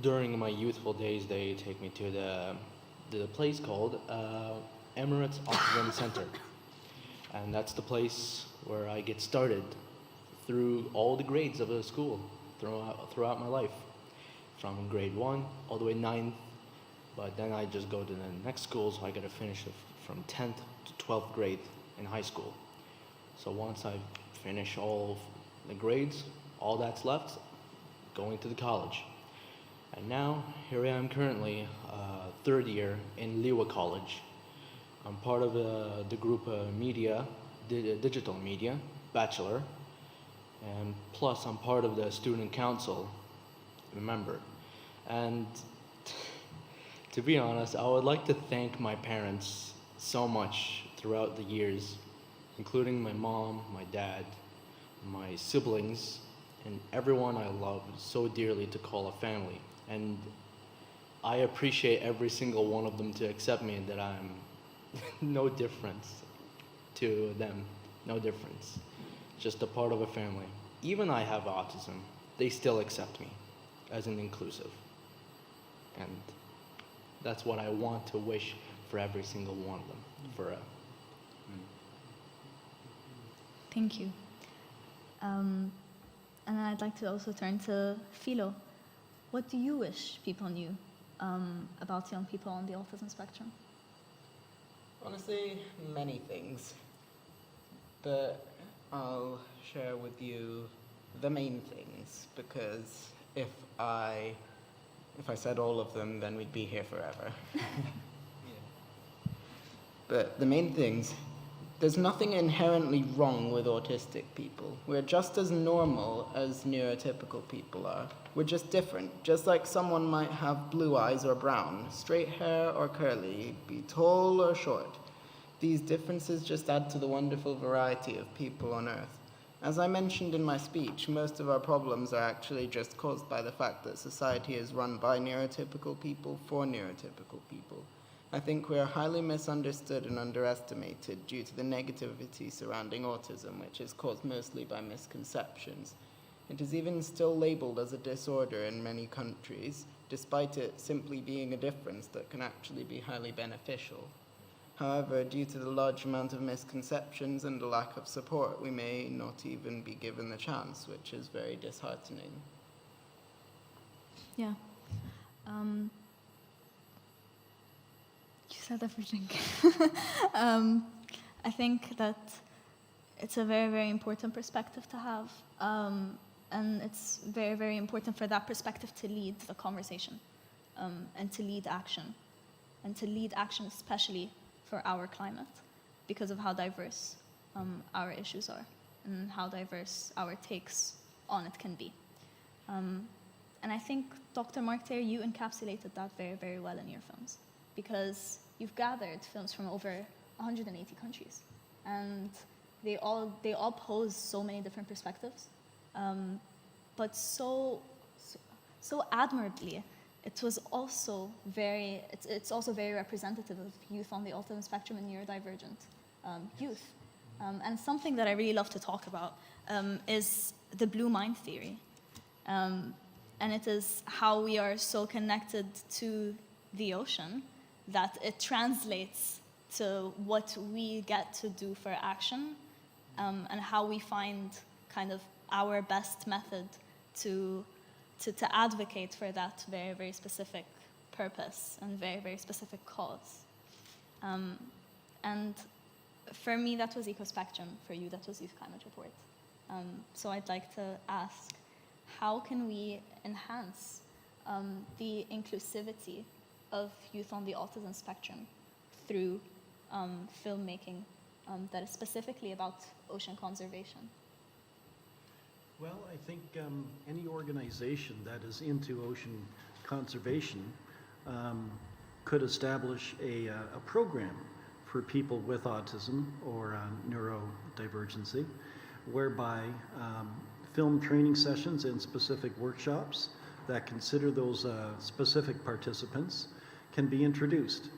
J: during my youthful days, they take me to the place called Emirates Autism Center. And that's the place where I get started through all the grades of the school throughout my life, from grade 1 all the way 9th. But then I just go to the next school, so I got to finish from 10th to 12th grade in high school. So once I finish all the grades, all that's left, going to the college. And now, here I am currently, third year in Liwa College. I'm part of the group media, digital media, bachelor, and plus I'm part of the student council, member. And to be honest, I would like to thank my parents so much throughout the years, including my mom, my dad, my siblings, and everyone I love so dearly to call a family. And I appreciate every single one of them to accept me, that I'm no difference to them, no difference. Just a part of a family. Even I have autism, they still accept me as an inclusive. And that's what I want to wish for every single one of them.
A: Thank you. And then I'd like to also turn to Philo. What do you wish people knew about young people on the autism spectrum?
G: Honestly, many things. But I'll share with you the main things, because if I said all of them, then we'd be here forever. But the main things, there's nothing inherently wrong with autistic people. We're just as normal as neurotypical people are. We're just different. Just like someone might have blue eyes or brown, straight hair or curly, be tall or short. These differences just add to the wonderful variety of people on Earth. As I mentioned in my speech, most of our problems are actually just caused by the fact that society is run by neurotypical people for neurotypical people. I think we are highly misunderstood and underestimated due to the negativity surrounding autism, which is caused mostly by misconceptions. It is even still labeled as a disorder in many countries, despite it simply being a difference that can actually be highly beneficial. However, due to the large amount of misconceptions and the lack of support, we may not even be given the chance, which is very disheartening.
A: Yeah. You said everything. I think that it's a very, very important perspective to have. And it's very, very important for that perspective to lead the conversation and to lead action. and to lead action, especially for our climate, because of how diverse our issues are and how diverse our takes on it can be. And I think, Dr. Mark Thayer, you encapsulated that very, very well in your films, because you've gathered films from over 180 countries, and they all pose so many different perspectives, but so admirably. It's also very representative of youth on the autism spectrum and neurodivergent youth. And something that I really love to talk about is the blue mind theory. And it is how we are so connected to the ocean that it translates to what we get to do for action, and how we find kind of our best method to advocate for that very, very specific purpose and very, very specific cause. And for me, that was Ecospectrum. For you, that was Youth Climate Report. So I'd like to ask, how can we enhance the inclusivity of youth on the autism spectrum through filmmaking that is specifically about ocean conservation?
B: Well, I think any organization that is into ocean conservation could establish a program for people with autism or neurodivergency, whereby film training sessions and specific workshops that consider those specific participants can be introduced,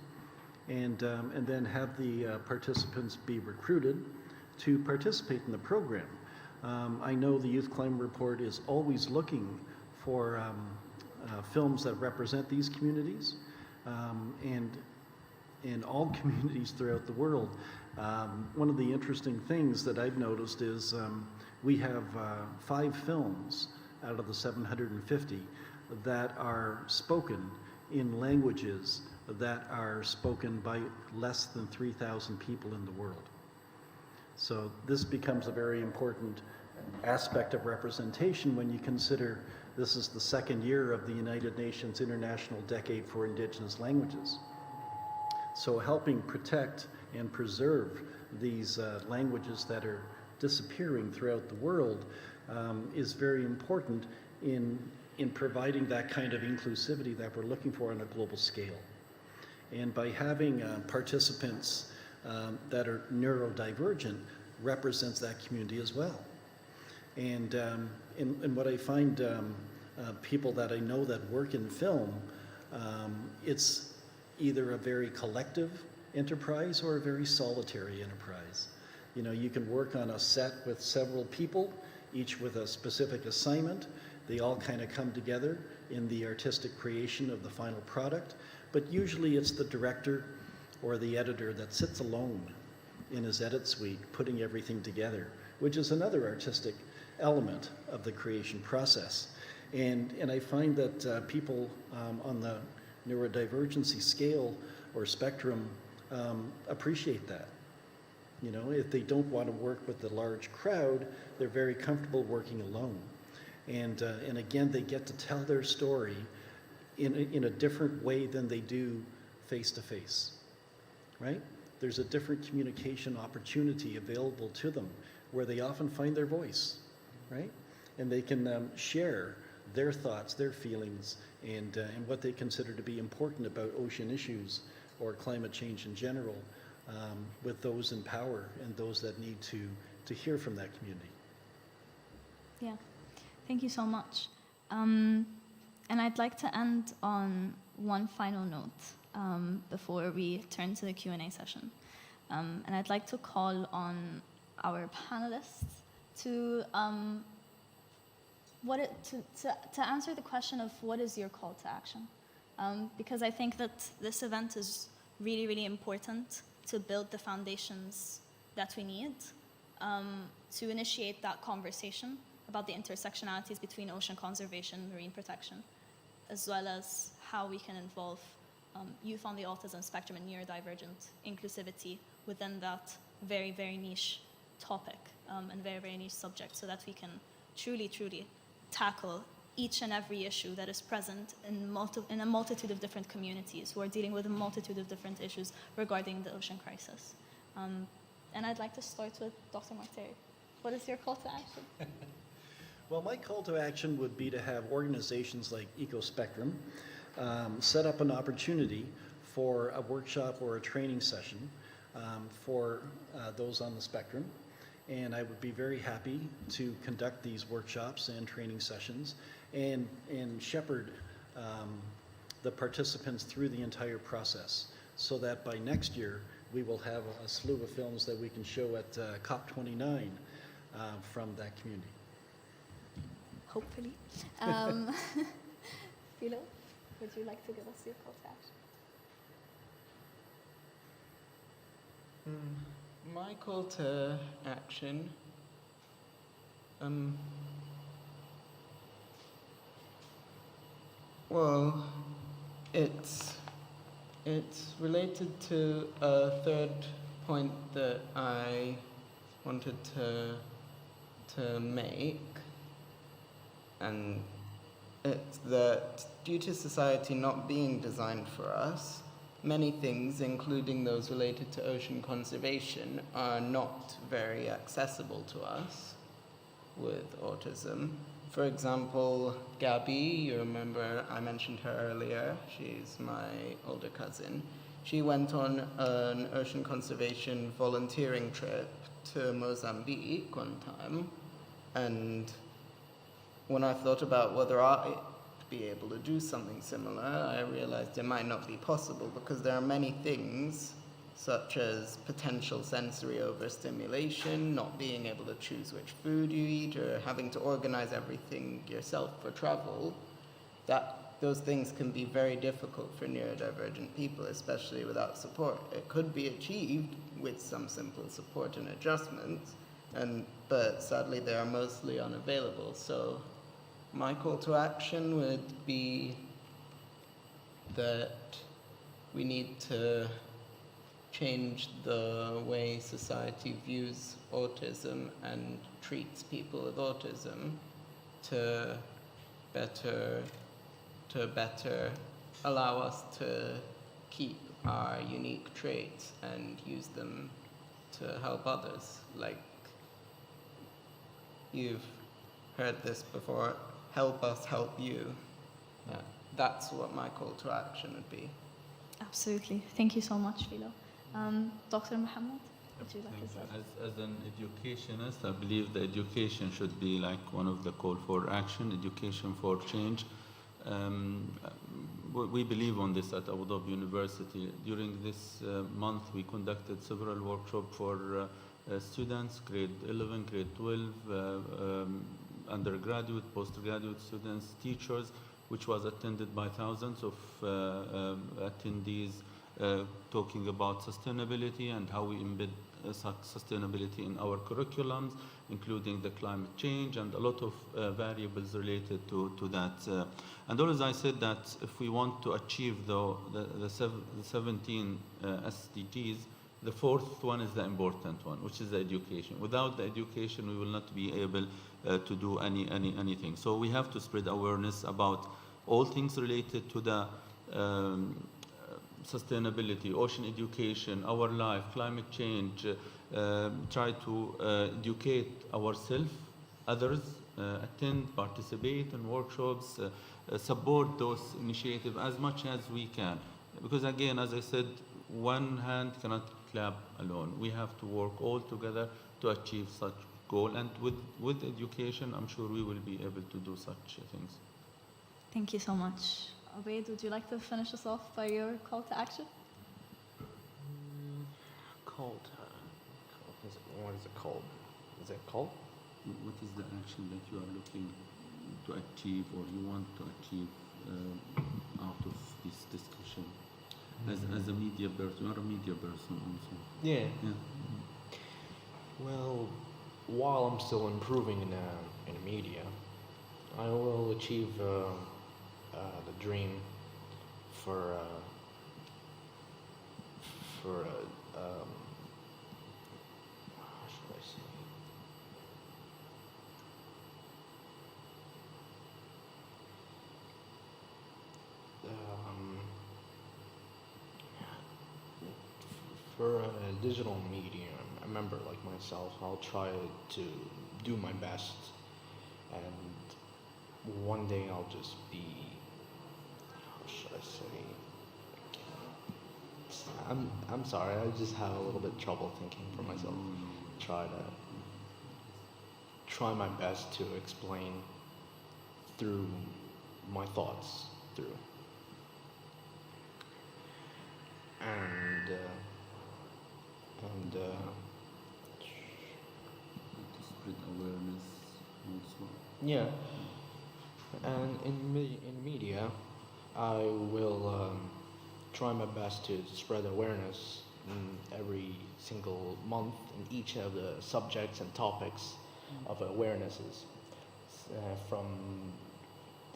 B: and then have the participants be recruited to participate in the program. I know the Youth Climate Report is always looking for films that represent these communities, and all communities throughout the world. One of the interesting things that I've noticed is we have 5 films out of the 750 that are spoken in languages that are spoken by less than 3,000 people in the world. So this becomes a very important aspect of representation when you consider this is the 2nd year of the United Nations International Decade for Indigenous Languages. So helping protect and preserve these languages that are disappearing throughout the world is very important in providing that kind of inclusivity that we're looking for on a global scale. And by having participants that are neurodivergent represents that community as well. And what I find people that I know that work in film, it's either a very collective enterprise or a very solitary enterprise. You know, you can work on a set with several people, each with a specific assignment. They all kind of come together in the artistic creation of the final product, but usually it's the director or the editor that sits alone in his edit suite putting everything together, which is another artistic element of the creation process. And I find that people on the neurodivergency scale or spectrum appreciate that. You know, if they don't want to work with the large crowd, they're very comfortable working alone. And again, they get to tell their story in a different way than they do face-to-face, right? There's a different communication opportunity available to them where they often find their voice, right? And they can share their thoughts, their feelings, and what they consider to be important about ocean issues or climate change in general with those in power and those that need to hear from that community.
A: Yeah, thank you so much. And I'd like to end on one final note before we turn to the Q&A session. And I'd like to call on our panelists to answer the question of what is your call to action? Because I think that this event is really, really important to build the foundations that we need to initiate that conversation about the intersectionalities between ocean conservation, marine protection, as well as how we can involve youth on the autism spectrum and neurodivergent inclusivity within that very, very niche topic and very, very niche subject, so that we can truly, truly tackle each and every issue that is present in a multitude of different communities who are dealing with a multitude of different issues regarding the ocean crisis. And I'd like to start with Dr. Marteri. What is your call to action?
B: Well, my call to action would be to have organizations like EcoSpectrum set up an opportunity for a workshop or a training session for those on the spectrum. And I would be very happy to conduct these workshops and training sessions and shepherd the participants through the entire process so that by next year we will have a slew of films that we can show at COP29 from that community.
A: Hopefully. Philo, would you like to give us your call to action?
G: My call to action, well, it's related to a third point that I wanted to make, and it's that due to society not being designed for us, many things, including those related to ocean conservation, are not very accessible to us with autism. For example, Gabby, you remember I mentioned her earlier, she's my older cousin. She went on an ocean conservation volunteering trip to Mozambique one time, and when I thought about whether I'd be able to do something similar, I realized it might not be possible because there are many things, such as potential sensory overstimulation, not being able to choose which food you eat, or having to organize everything yourself for travel, that those things can be very difficult for neurodivergent people, especially without support. It could be achieved with some simple support and adjustments, but sadly they are mostly unavailable. So my call to action would be that we need to change the way society views autism and treats people with autism to better allow us to keep our unique traits and use them to help others. Like, you've heard this before, help us help you. That's what my call to action would be.
A: Absolutely. Thank you so much, Philo. Dr. Mohammad, would you like to say?
H: As an educationist, I believe the education should be like one of the call for action, education for change. We believe on this at Abu Dhabi University. During this month, we conducted several workshops for students, grade 11, grade 12, undergraduate, postgraduate students, teachers, which was attended by thousands of attendees, talking about sustainability and how we embed sustainability in our curriculums, including the climate change and a lot of variables related to that. And always I said that if we want to achieve the 17 SDGs, the fourth one is the important one, which is the education. Without the education, we will not be able to do anything. So we have to spread awareness about all things related to the sustainability, ocean education, our life, climate change, try to educate ourselves, others, attend, participate in workshops, support those initiatives as much as we can. Because again, as I said, one hand cannot clap alone. We have to work all together to achieve such goal. And with education, I'm sure we will be able to do such things.
A: Thank you so much. Obeid, would you like to finish us off by your call to action?
J: What is it called? Is it called?
H: What is the action that you are looking to achieve or you want to achieve out of this discussion? As a media person, you are a media person also.
J: Yeah. Well, while I'm still improving in media, I will achieve the dream for how should I say? For digital media, I remember, like myself, I'll try to do my best, and one day I'll just be, how should I say, I'm sorry, I just have a little bit of trouble thinking for myself. Try my best to explain through my thoughts through. And
H: To spread awareness also.
J: yeah, and in media, I will try my best to spread awareness in every single month in each of the subjects and topics of awarenesses. From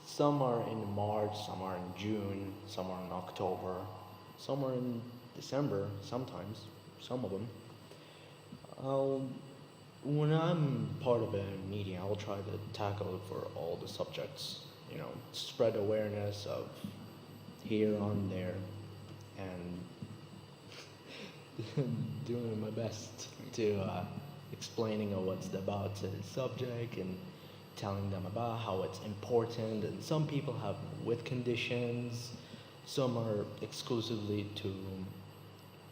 J: some are in March, some are in June, some are in October, some are in December sometimes, some of them. When I'm part of a meeting, I'll try to tackle it for all the subjects, spread awareness of here on there, and doing my best to explaining what's about the subject and telling them about how it's important. And some people have with conditions, some are exclusively to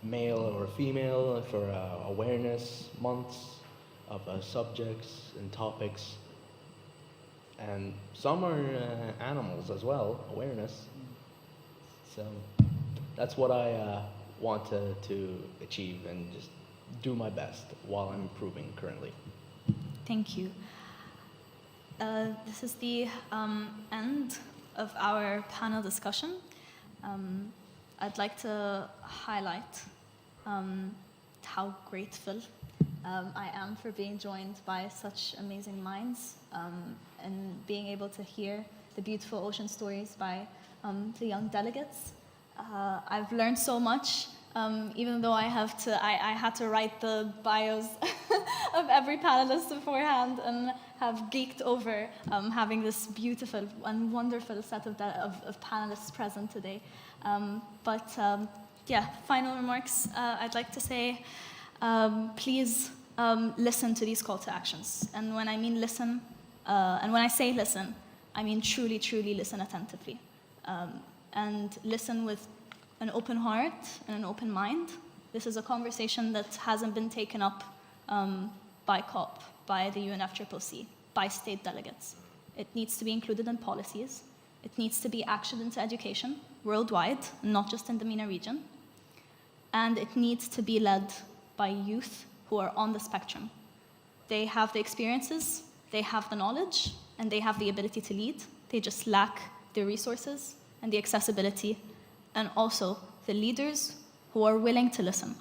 J: male or female for awareness months of subjects and topics, and some are animals as well, awareness. So that's what I want to achieve and just do my best while I'm improving currently.
A: Thank you. This is the end of our panel discussion. I'd like to highlight how grateful I am for being joined by such amazing minds and being able to hear the beautiful ocean stories by the young delegates. I've learned so much, even though I had to write the bios of every panelist beforehand and have geeked over having this beautiful and wonderful set of panelists present today. Final remarks. I'd like to say, please listen to these call to actions. And when I mean listen, and when I say listen, I mean truly, truly listen attentively. And listen with an open heart and an open mind. This is a conversation that hasn't been taken up by COP, by the UNFCCC, by state delegates. It needs to be included in policies. It needs to be actioned into education worldwide, not just in the MENA region. And it needs to be led by youth who are on the spectrum. They have the experiences, they have the knowledge, and they have the ability to lead. They just lack the resources and the accessibility, and also the leaders who are willing to listen.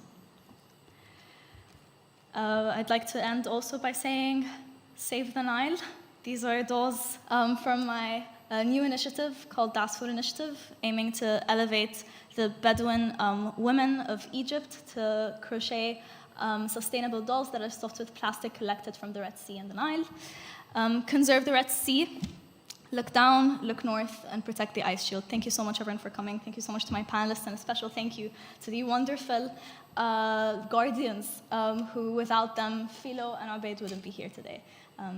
A: I'd like to end also by saying, Save the Nile. These are those from my new initiative called Dasfur Initiative, aiming to elevate the Bedouin women of Egypt to crochet sustainable dolls that are stuffed with plastic collected from the Red Sea and the Nile. Conserve the Red Sea. Look down, look north, and protect the ice shield. Thank you so much, everyone, for coming. Thank you so much to my panelists, and a special thank you to the wonderful guardians who, without them, Philo and Obeid wouldn't be here today.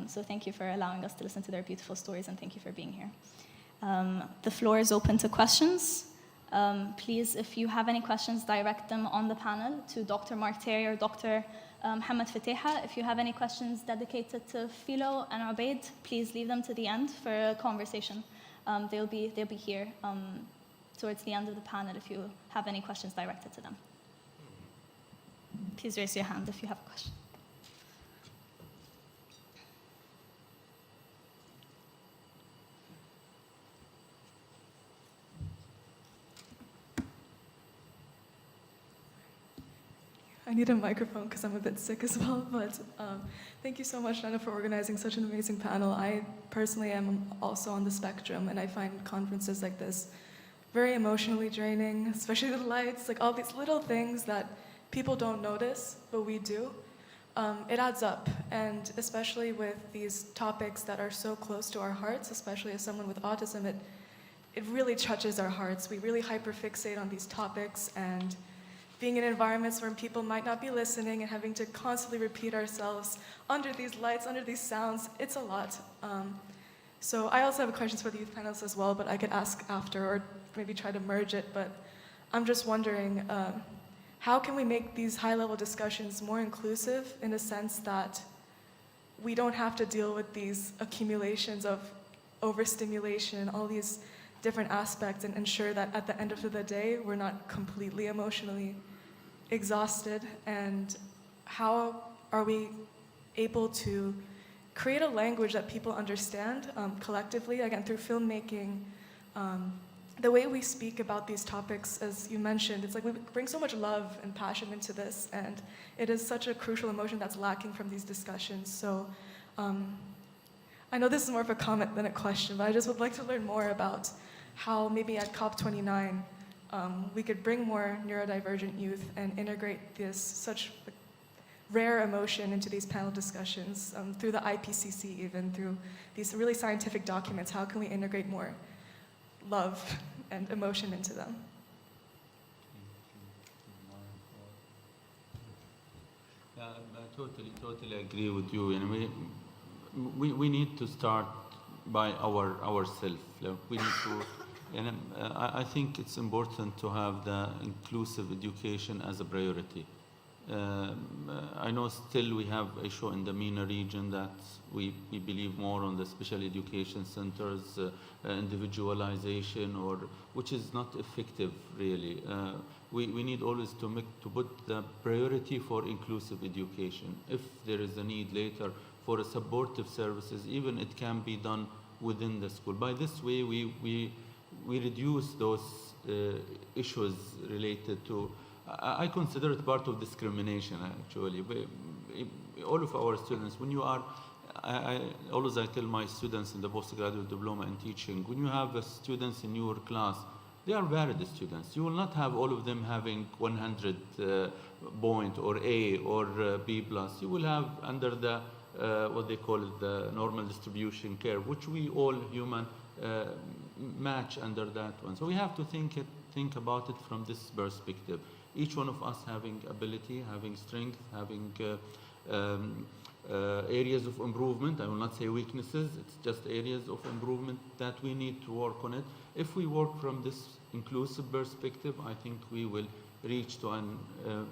A: So thank you for allowing us to listen to their beautiful stories, and thank you for being here. The floor is open to questions. Please, if you have any questions, direct them on the panel to Dr. Mark Terry or Dr. Mohammad Fteiha. If you have any questions dedicated to Philo and Obeid, please leave them to the end for a conversation. They'll be here towards the end of the panel if you have any questions directed to them. Please raise your hand if you have a question.
K: I need a microphone because I'm a bit sick as well, but thank you so much, Nana, for organizing such an amazing panel. I personally am also on the spectrum, and I find conferences like this very emotionally draining, especially the lights, like all these little things that people don't notice, but we do. It adds up, and especially with these topics that are so close to our hearts, especially as someone with autism, it really touches our hearts. We really hyperfixate on these topics, and being in environments where people might not be listening and having to constantly repeat ourselves under these lights, under these sounds, it's a lot. So I also have questions for the youth panelists as well, but I could ask after or maybe try to merge it. But I'm just wondering, how can we make these high-level discussions more inclusive in a sense that we don't have to deal with these accumulations of overstimulation, all these different aspects, and ensure that at the end of the day, we're not completely emotionally exhausted? And how are we able to create a language that people understand collectively, again, through filmmaking? The way we speak about these topics, as you mentioned, it's like we bring so much love and passion into this, and it is such a crucial emotion that's lacking from these discussions. So I know this is more of a comment than a question, but I just would like to learn more about how maybe at COP29 we could bring more neurodivergent youth and integrate this such rare emotion into these panel discussions through the IPCC, even through these really scientific documents. How can we integrate more love and emotion into them?
H: Yeah, I totally agree with you. And we need to start by ourselves. We need to, and I think it's important to have the inclusive education as a priority. I know still we have issue in the MENA region that we believe more on the special education centers, individualization, which is not effective really. We need always to put the priority for inclusive education. If there is a need later for supportive services, even it can be done within the school. By this way, we reduce those issues related to. I consider it part of discrimination, actually. All of our students, when you are, I tell my students in the postgraduate diploma in teaching, when you have students in your class, they are varied students. You will not have all of them having 100 point or A or B+. You will have under the, what they call it, the normal distribution curve, which we all human match under that one. So we have to think about it from this perspective. Each one of us having ability, having strength, having areas of improvement. I will not say weaknesses, it's just areas of improvement that we need to work on it. If we work from this inclusive perspective, I think we will reach to an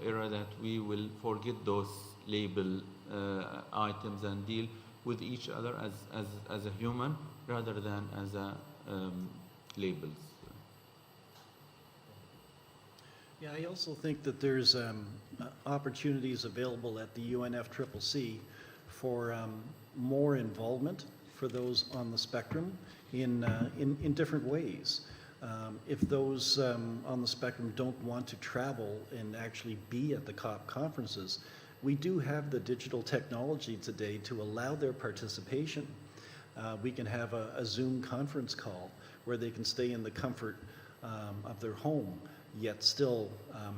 H: era that we will forget those label items and deal with each other as a human rather than as a labels.
B: Yeah, I also think that there's opportunities available at the UNFCCC for more involvement for those on the spectrum in different ways. If those on the spectrum don't want to travel and actually be at the COP conferences, we do have the digital technology today to allow their participation. We can have a Zoom conference call where they can stay in the comfort of their home, yet still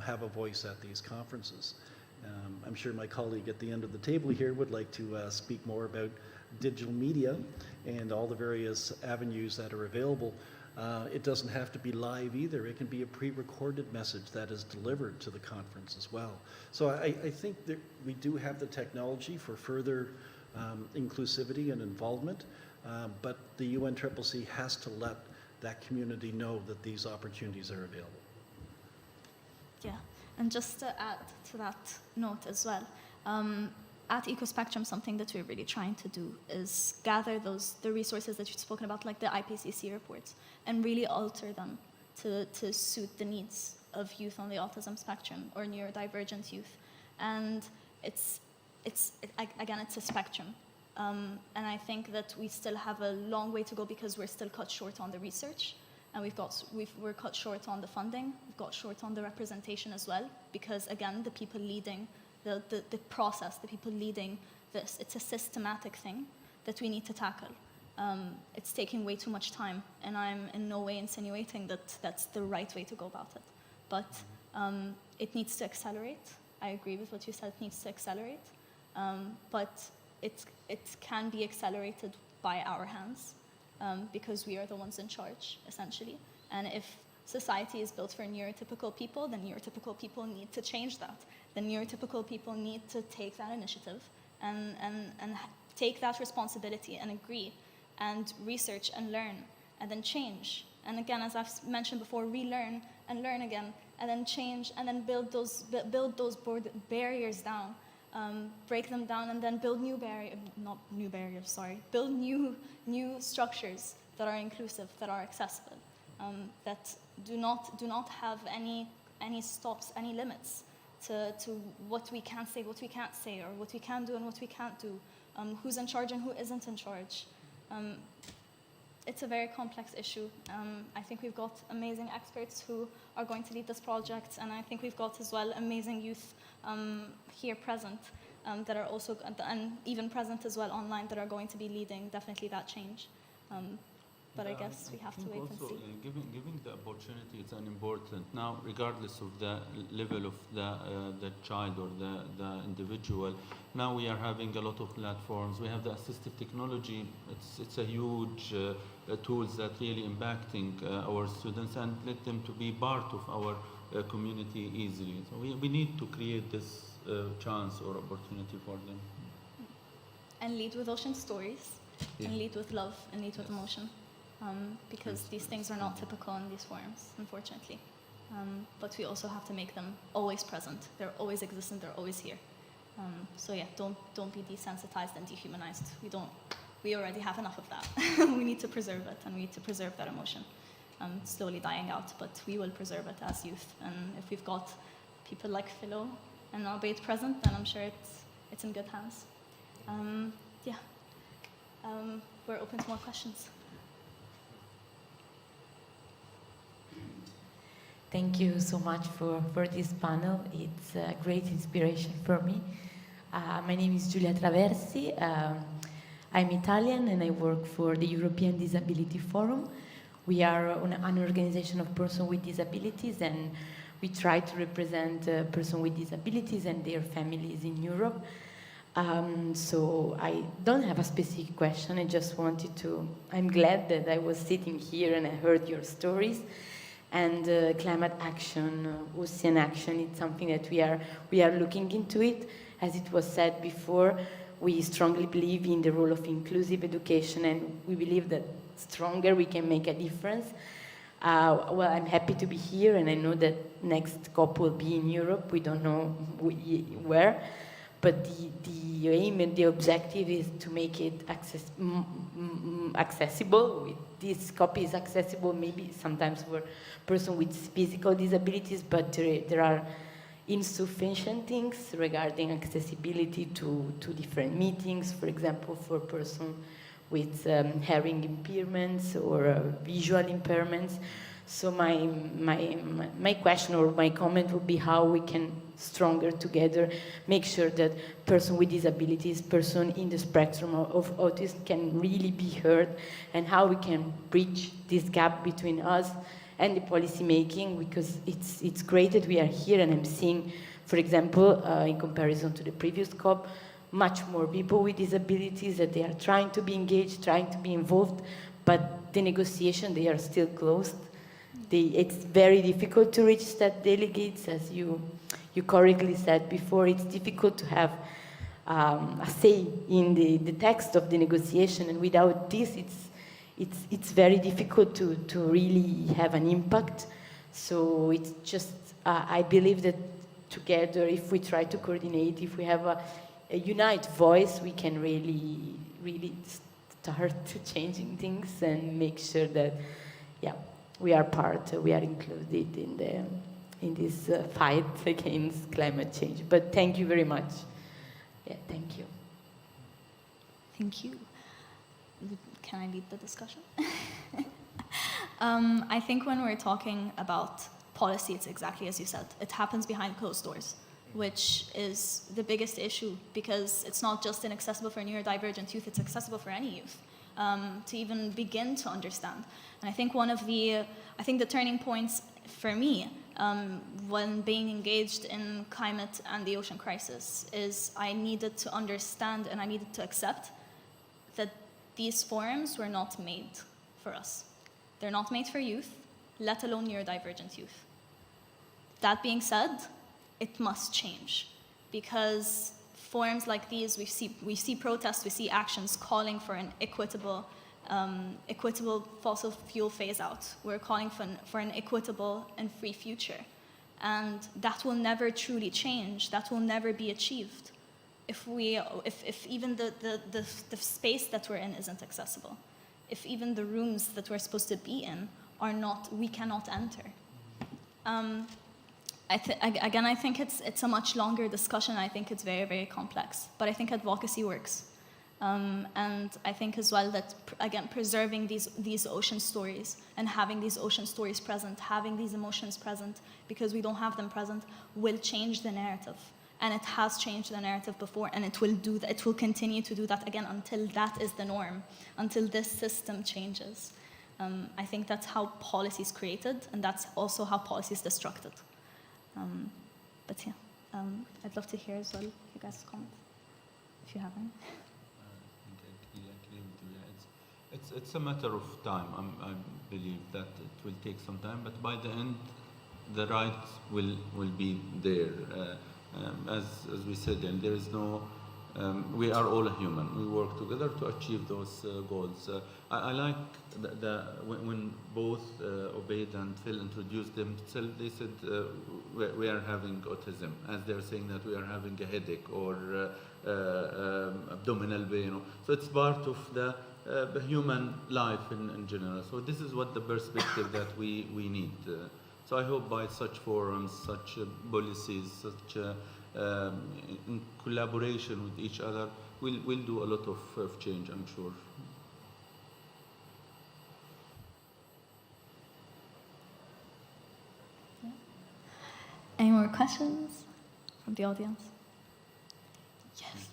B: have a voice at these conferences. I'm sure my colleague at the end of the table here would like to speak more about digital media and all the various avenues that are available. It doesn't have to be live either. It can be a pre-recorded message that is delivered to the conference as well. So I think that we do have the technology for further inclusivity and involvement, but the UNFCCC has to let that community know that these opportunities are available.
A: Yeah, and just to add to that note as well, at EcoSpectrum, something that we're really trying to do is gather the resources that you've spoken about, like the IPCC reports, and really alter them to suit the needs of youth on the autism spectrum or neurodivergent youth. And it's a spectrum. And I think that we still have a long way to go because we're still cut short on the research. And we're cut short on the funding, we've got short on the representation as well, because again, the people leading the process, the people leading this, it's a systematic thing that we need to tackle. It's taking way too much time, and I'm in no way insinuating that that's the right way to go about it. But it needs to accelerate. I agree with what you said, it needs to accelerate. But it can be accelerated by our hands. Because we are the ones in charge, essentially. And if society is built for neurotypical people, then neurotypical people need to change that. The neurotypical people need to take that initiative and take that responsibility and agree and research and learn and then change. And again, as I've mentioned before, relearn and learn again and then change and then build those barriers down, break them down and then build build new structures that are inclusive, that are accessible, that do not have any stops, any limits to what we can say, what we can't say, or what we can do and what we can't do, who's in charge and who isn't in charge. It's a very complex issue. I think we've got amazing experts who are going to lead this project, and I think we've got as well amazing youth here present that are also, and even present as well online, that are going to be leading definitely that change. But I guess we have to wait and see.
H: Giving the opportunity is an important. Now, regardless of the level of the child or the individual, now we are having a lot of platforms. We have the assistive technology. It's a huge tools that really impacting our students and let them to be part of our community easily. So we need to create this chance or opportunity for them.
A: And lead with ocean stories, and lead with love, and lead with emotion. Because these things are not typical in these forums, unfortunately. But we also have to make them always present. They're always existent, they're always here. So yeah, don't be desensitized and dehumanized. We already have enough of that. We need to preserve it, and we need to preserve that emotion. It's slowly dying out, but we will preserve it as youth. And if we've got people like Philo and Obeid present, then I'm sure it's in good hands. We're open to more questions.
L: Thank you so much for this panel. It's a great inspiration for me. My name is Giulia Traversi. I'm Italian and I work for the European Disability Forum. We are an organization of persons with disabilities, and we try to represent persons with disabilities and their families in Europe. So I don't have a specific question. I just wanted to, I'm glad that I was sitting here and I heard your stories. And climate action, ocean action, it's something that we are looking into it. As it was said before, we strongly believe in the role of inclusive education, and we believe that stronger we can make a difference. Well, I'm happy to be here, and I know that next COP will be in Europe. We don't know where, but the aim and the objective is to make it accessible. This COP is accessible maybe sometimes for persons with physical disabilities, but there are insufficient things regarding accessibility to different meetings, for example, for persons with hearing impairments or visual impairments. So my question or my comment would be how we can stronger together make sure that persons with disabilities, persons in the spectrum of autism can really be heard, and how we can bridge this gap between us and the policy making, because it's great that we are here, and I'm seeing, for example, in comparison to the previous COP, much more people with disabilities that they are trying to be engaged, trying to be involved, but the negotiation, they are still closed. It's very difficult to reach state delegates, as you correctly said before. It's difficult to have a say in the text of the negotiation, and without this, it's very difficult to really have an impact. So it's just, I believe that together, if we try to coordinate, if we have a unite voice, we can really start changing things and make sure that, we are included in this fight against climate change. But thank you very much. Yeah, thank you.
A: Thank you. Can I lead the discussion? I think when we're talking about policy, it's exactly as you said. It happens behind closed doors, which is the biggest issue, because it's not just inaccessible for neurodivergent youth, it's accessible for any youth to even begin to understand. And I think the turning points for me when being engaged in climate and the ocean crisis is I needed to understand and I needed to accept that these forums were not made for us. They're not made for youth. let alone neurodivergent youth. That being said, it must change, because forums like these, we see protests, we see actions calling for an equitable fossil fuel phase out. We're calling for an equitable and free future. And that will never truly change, that will never be achieved if even the space that we're in isn't accessible. If even the rooms that we're supposed to be in we cannot enter. I think it's a much longer discussion. I think it's very, very complex. But I think advocacy works. And I think as well that, again, preserving these ocean stories and having these ocean stories present, having these emotions present, because we don't have them present, will change the narrative. And it has changed the narrative before, and it will continue to do that again until that is the norm, until this system changes. I think that's how policy is created, and that's also how policy is destructed. But yeah, I'd love to hear as well you guys' comments, if you have any.
H: It's a matter of time. I believe that it will take some time, but by the end, the right will be there. As we said, and there is no. We are all human. We work together to achieve those goals. I like when both Obeid and Phil introduced themselves. They said we are having autism, as they're saying that we are having a headache or abdominal pain. So it's part of the human life in general. So this is what the perspective that we need. So I hope by such forums, such policies, such in collaboration with each other, we'll do a lot of change, I'm sure.
A: Yeah. Any more questions from the audience? Yes.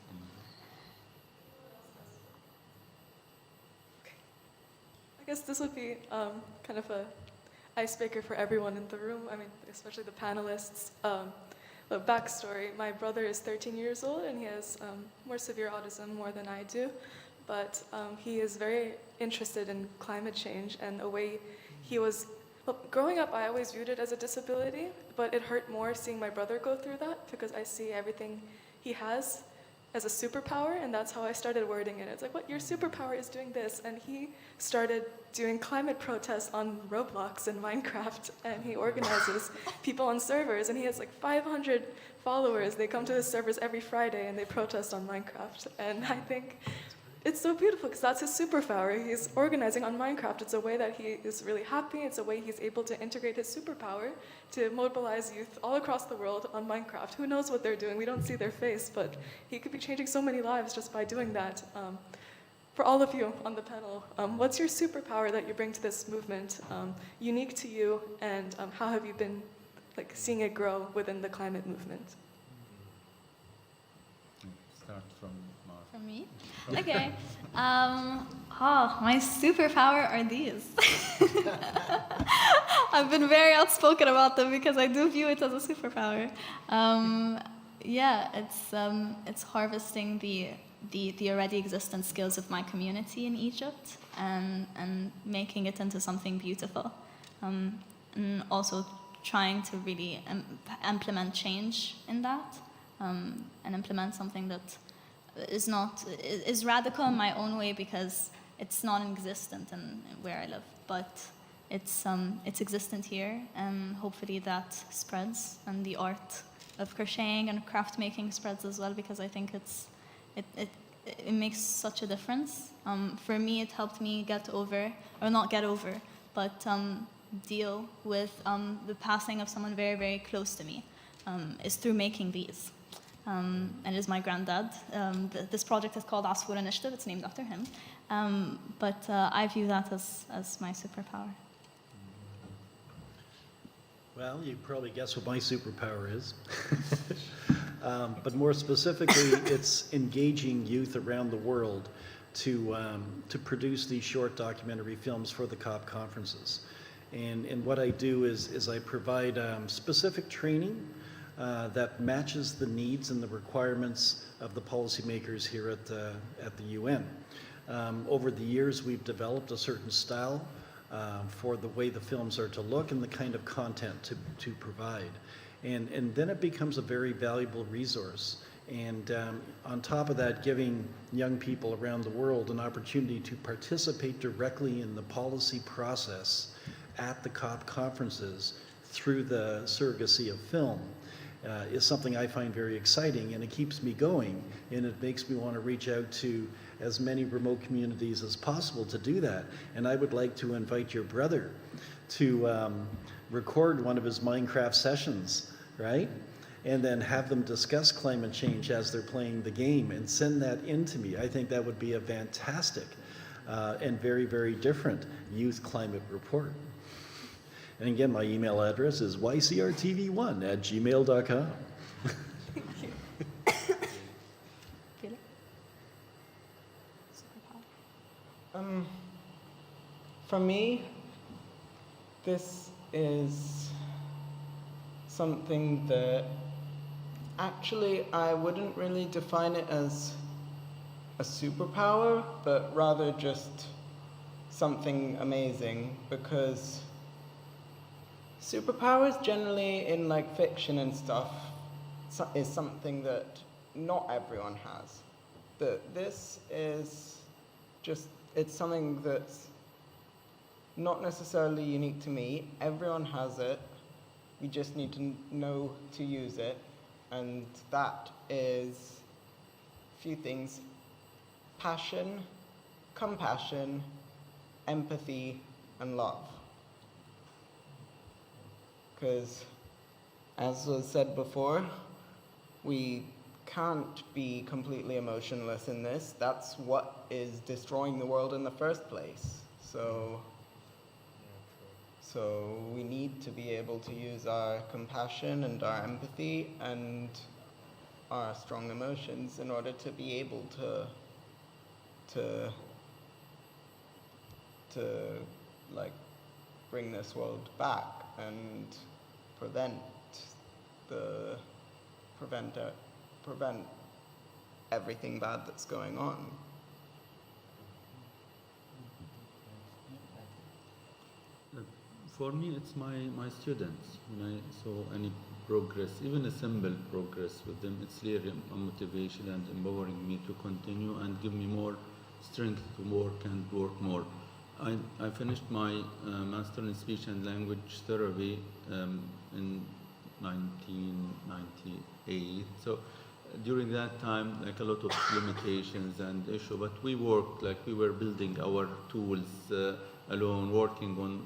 K: I guess this would be kind of a icebreaker for everyone in the room. I mean, especially the panelists. A backstory: my brother is 13 years old and he has more severe autism, more than I do. But he is very interested in climate change, and a way he was. Well, growing up, I always viewed it as a disability, but it hurt more seeing my brother go through that, because I see everything he has as a superpower, and that's how I started wording it. It's like, what, your superpower is doing this, and he started doing climate protests on Roblox and Minecraft, and he organizes people on servers, and he has like 500 followers. They come to his servers every Friday, and they protest on Minecraft, and I think it's so beautiful, because that's his superpower. He's organizing on Minecraft. It's a way that he is really happy. It's a way he's able to integrate his superpower to mobilize youth all across the world on Minecraft. Who knows what they're doing? We don't see their face, but he could be changing so many lives just by doing that. For all of you on the panel, what's your superpower that you bring to this movement, unique to you, and how have you been seeing it grow within the climate movement?
H: Start from Mark.
A: From me? Okay. My superpower are these. I've been very outspoken about them because I do view it as a superpower. It's harvesting the already existent skills of my community in Egypt and making it into something beautiful. And also trying to really implement change in that, and implement something that is radical in my own way, because it's non-existent in where I live, but it's existent here, and hopefully that spreads, and the art of crocheting and craft making spreads as well, because I think it makes such a difference. For me, it helped me deal with the passing of someone very, very close to me, is through making these. And it is my granddad. This project is called Asfur Initiative. It's named after him. But I view that as my superpower.
B: Well, you probably guess what my superpower is. But more specifically, it's engaging youth around the world to produce these short documentary films for the COP conferences. And what I do is I provide specific training that matches the needs and the requirements of the policymakers here at the UN. Over the years, we've developed a certain style for the way the films are to look and the kind of content to provide. And then it becomes a very valuable resource. And on top of that, giving young people around the world an opportunity to participate directly in the policy process at the COP conferences through the surrogacy of film is something I find very exciting, and it keeps me going, and it makes me want to reach out to as many remote communities as possible to do that. And I would like to invite your brother to record one of his Minecraft sessions, right? And then have them discuss climate change as they're playing the game and send that in to me. I think that would be a fantastic and very, very different youth climate report. And again, my email address is ycrtv1@gmail.com.
G: For me, this is something that actually I wouldn't really define it as a superpower, but rather just something amazing, because superpowers generally in like fiction and stuff is something that not everyone has. But this is just, it's something that's not necessarily unique to me. Everyone has it. We just need to know to use it. And that is a few things: passion, compassion, empathy, and love. Because, as was said before, we can't be completely emotionless in this. That's what is destroying the world in the first place. So we need to be able to use our compassion and our empathy and our strong emotions in order to be able to like bring this world back and prevent everything bad that's going on.
H: For me, it's my students. When I saw any progress, even a simple progress with them, it's really a motivation and empowering me to continue and give me more strength to work and work more. I finished my Master in Speech and Language Therapy in 1998. So during that time, like a lot of limitations and issue, but we worked like we were building our tools alone, working on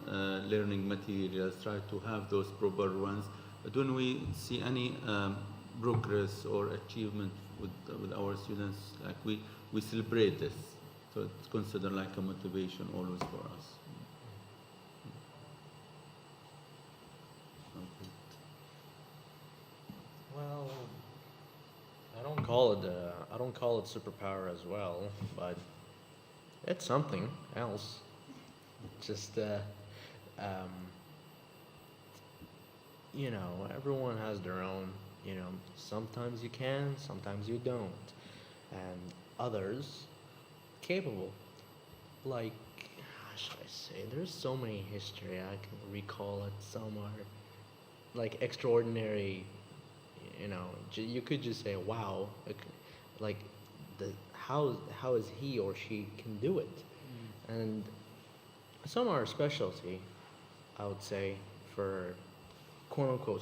H: learning materials, try to have those proper ones. But when we see any progress or achievement with our students, like we celebrate this. So it's considered like a motivation always for us.
J: Well, I don't call it superpower as well, but it's something else. Just you know, everyone has their own. You know, sometimes you can, sometimes you don't, and others capable. Like, how should I say? There's so many history I can recall it. Some are like extraordinary. You know, you could just say, "Wow!" Like, how is he or she can do it? And some are a specialty, I would say, for quote unquote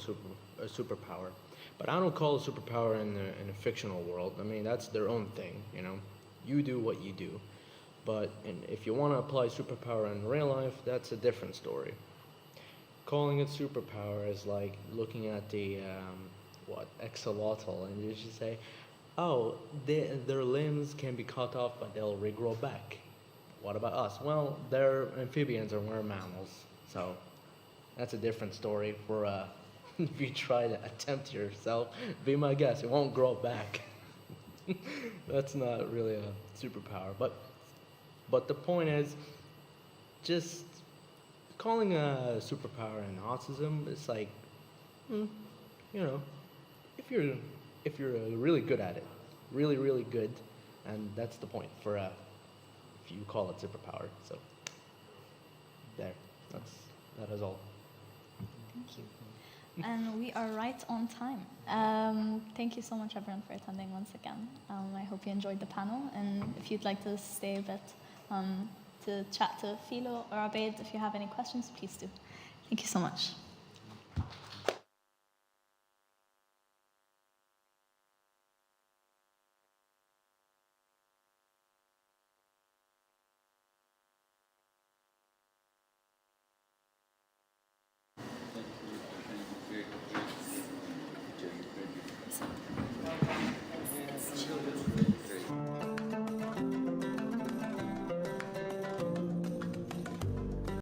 J: superpower. But I don't call it superpower in a fictional world. I mean, that's their own thing. You know, you do what you do. But if you want to apply superpower in real life, that's a different story. Calling it superpower is like looking at the axolotl, and you just say, oh, their limbs can be cut off, but they'll regrow back. What about us? Well, they're amphibians and we're mammals, so that's a different story. For if you try to attempt yourself, be my guest, it won't grow back. That's not really a superpower, but the point is, just calling a superpower in autism, it's like, you know, if you're really good at it, really good, and that's the point for if you call it superpower. So there. That is all.
A: Thank you. And we are right on time. Thank you so much, everyone, for attending once again. I hope you enjoyed the panel. And if you'd like to stay a bit to chat to Philo or Obeid, if you have any questions, please do. Thank you so much.